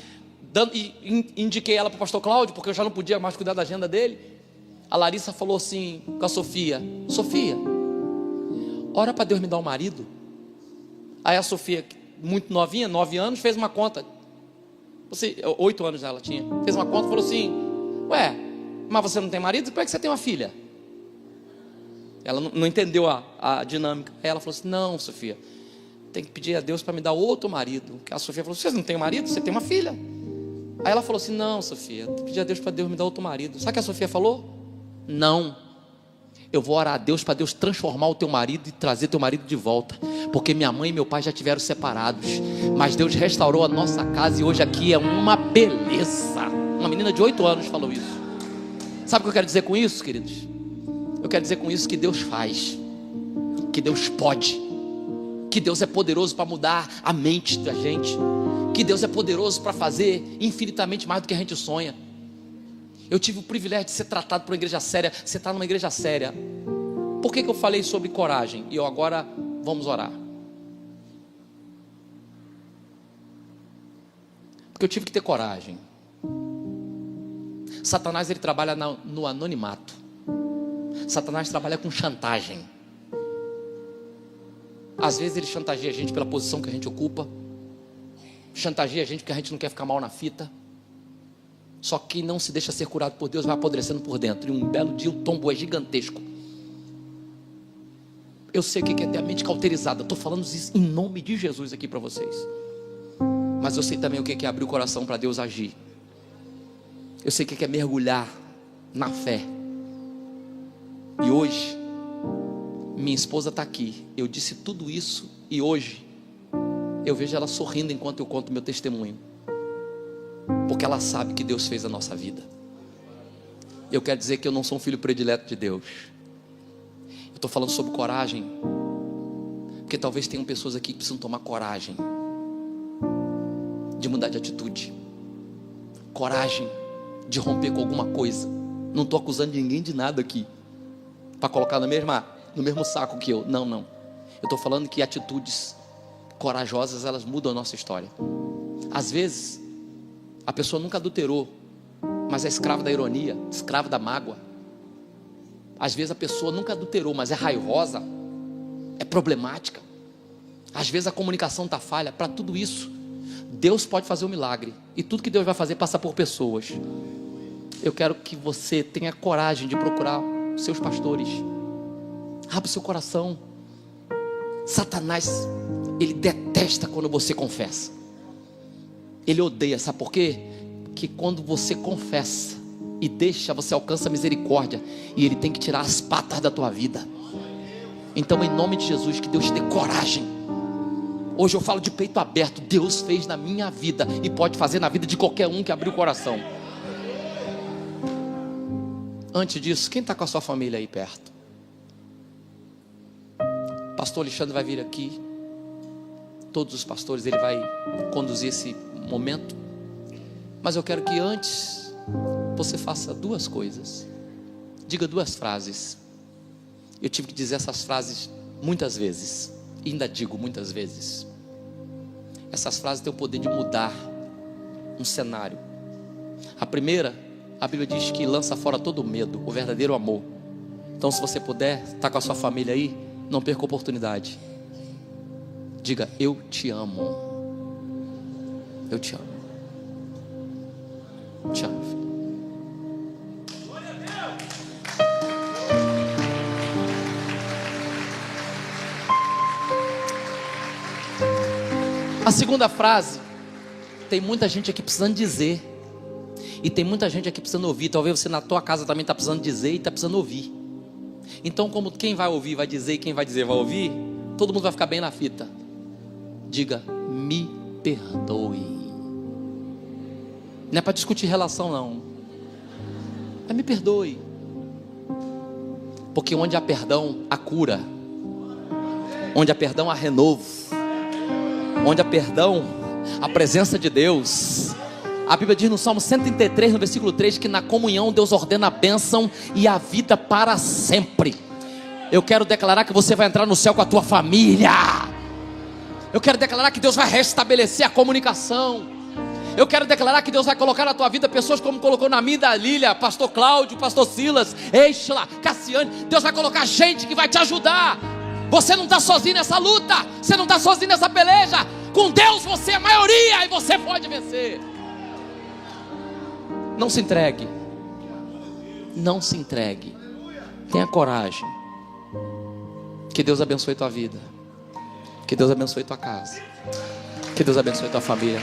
indiquei ela para o pastor Cláudio, porque eu já não podia mais cuidar da agenda dele. A Larissa falou assim com a Sofia: Sofia, ora para Deus me dar um marido. Aí a Sofia, muito novinha, 9 anos, fez uma conta. 8 anos ela tinha. Fez uma conta e falou assim: ué, mas você não tem marido? Como é que você tem uma filha? Ela não entendeu a dinâmica. Aí ela falou assim: não, Sofia, tem que pedir a Deus para me dar outro marido. A Sofia falou: você não tem marido? Você tem uma filha. Aí ela falou assim: não, Sofia, tem que pedir a Deus para Deus me dar outro marido. Sabe o que a Sofia falou? Não, eu vou orar a Deus para Deus transformar o teu marido e trazer teu marido de volta, porque minha mãe e meu pai já tiveram separados, mas Deus restaurou a nossa casa e hoje aqui é uma beleza. Uma menina de 8 anos falou isso. Sabe o que eu quero dizer com isso, queridos? Eu quero dizer com isso que Deus faz, que Deus pode, que Deus é poderoso para mudar a mente da gente, que Deus é poderoso para fazer infinitamente mais do que a gente sonha. Eu tive o privilégio de ser tratado por uma igreja séria. Você está numa igreja séria. Por que eu falei sobre coragem? E agora vamos orar. Porque eu tive que ter coragem. Satanás, ele trabalha no anonimato. Satanás trabalha com chantagem. Às vezes ele chantageia a gente pela posição que a gente ocupa, chantageia a gente porque a gente não quer ficar mal na fita. Só que não se deixa ser curado por Deus vai apodrecendo por dentro, e um belo dia o tombo é gigantesco. Eu sei o que é ter a mente cauterizada. Estou falando isso em nome de Jesus aqui para vocês. Mas eu sei também o que é abrir o coração para Deus agir. Eu sei o que é mergulhar na fé. E hoje minha esposa está aqui. Eu disse tudo isso e hoje eu vejo ela sorrindo enquanto eu conto meu testemunho, porque ela sabe que Deus fez a nossa vida. Eu quero dizer que eu não sou um filho predileto de Deus. Eu estou falando sobre coragem, porque talvez tenham pessoas aqui que precisam tomar coragem de mudar de atitude, coragem de romper com alguma coisa. Não estou acusando ninguém de nada aqui para colocar no mesmo saco que eu. Não. Eu estou falando que atitudes corajosas, elas mudam a nossa história. Às vezes a pessoa nunca adulterou, mas é escrava da ironia, escrava da mágoa. Às vezes a pessoa nunca adulterou, mas é raivosa, é problemática. Às vezes a comunicação está falha. Para tudo isso, Deus pode fazer um milagre. E tudo que Deus vai fazer passa por pessoas. Eu quero que você tenha coragem de procurar seus pastores. Abra o seu coração. Satanás, ele detesta quando você confessa. Ele odeia, sabe por quê? Que quando você confessa e deixa, você alcança a misericórdia, e Ele tem que tirar as patas da tua vida. Então, em nome de Jesus, que Deus te dê coragem. Hoje eu falo de peito aberto. Deus fez na minha vida e pode fazer na vida de qualquer um que abrir o coração. Antes disso, quem está com a sua família aí perto? Pastor Alexandre vai vir aqui. Todos os pastores, ele vai conduzir esse momento. Mas eu quero que antes você faça duas coisas. Diga duas frases. Eu tive que dizer essas frases muitas vezes, e ainda digo muitas vezes. Essas frases têm o poder de mudar um cenário. A primeira, a Bíblia diz que lança fora todo medo, o verdadeiro amor. Então, se você puder, está com a sua família aí, não perca a oportunidade. Diga: eu te amo. Eu te amo. Te amo, filho. A segunda frase, tem muita gente aqui precisando dizer, e tem muita gente aqui precisando ouvir. Talvez você na tua casa também está precisando dizer e está precisando ouvir. Então, como quem vai ouvir vai dizer e quem vai dizer vai ouvir, todo mundo vai ficar bem na fita. Diga: me perdoe. Não é para discutir relação, não. É me perdoe. Porque onde há perdão, há cura. Onde há perdão, há renovo. Onde há perdão, a presença de Deus. A Bíblia diz no Salmo 133, no versículo 3, que na comunhão Deus ordena a bênção e a vida para sempre. Eu quero declarar que você vai entrar no céu com a tua família. Eu quero declarar que Deus vai restabelecer a comunicação. Eu quero declarar que Deus vai colocar na tua vida pessoas como colocou na minha, da Lília, pastor Cláudio, pastor Silas, Eichla, Cassiane. Deus vai colocar gente que vai te ajudar. Você não está sozinho nessa luta. Você não está sozinho nessa peleja. Com Deus você é a maioria e você pode vencer. Não se entregue. Não se entregue. Tenha coragem. Que Deus abençoe tua vida. Que Deus abençoe tua casa. Que Deus abençoe tua família.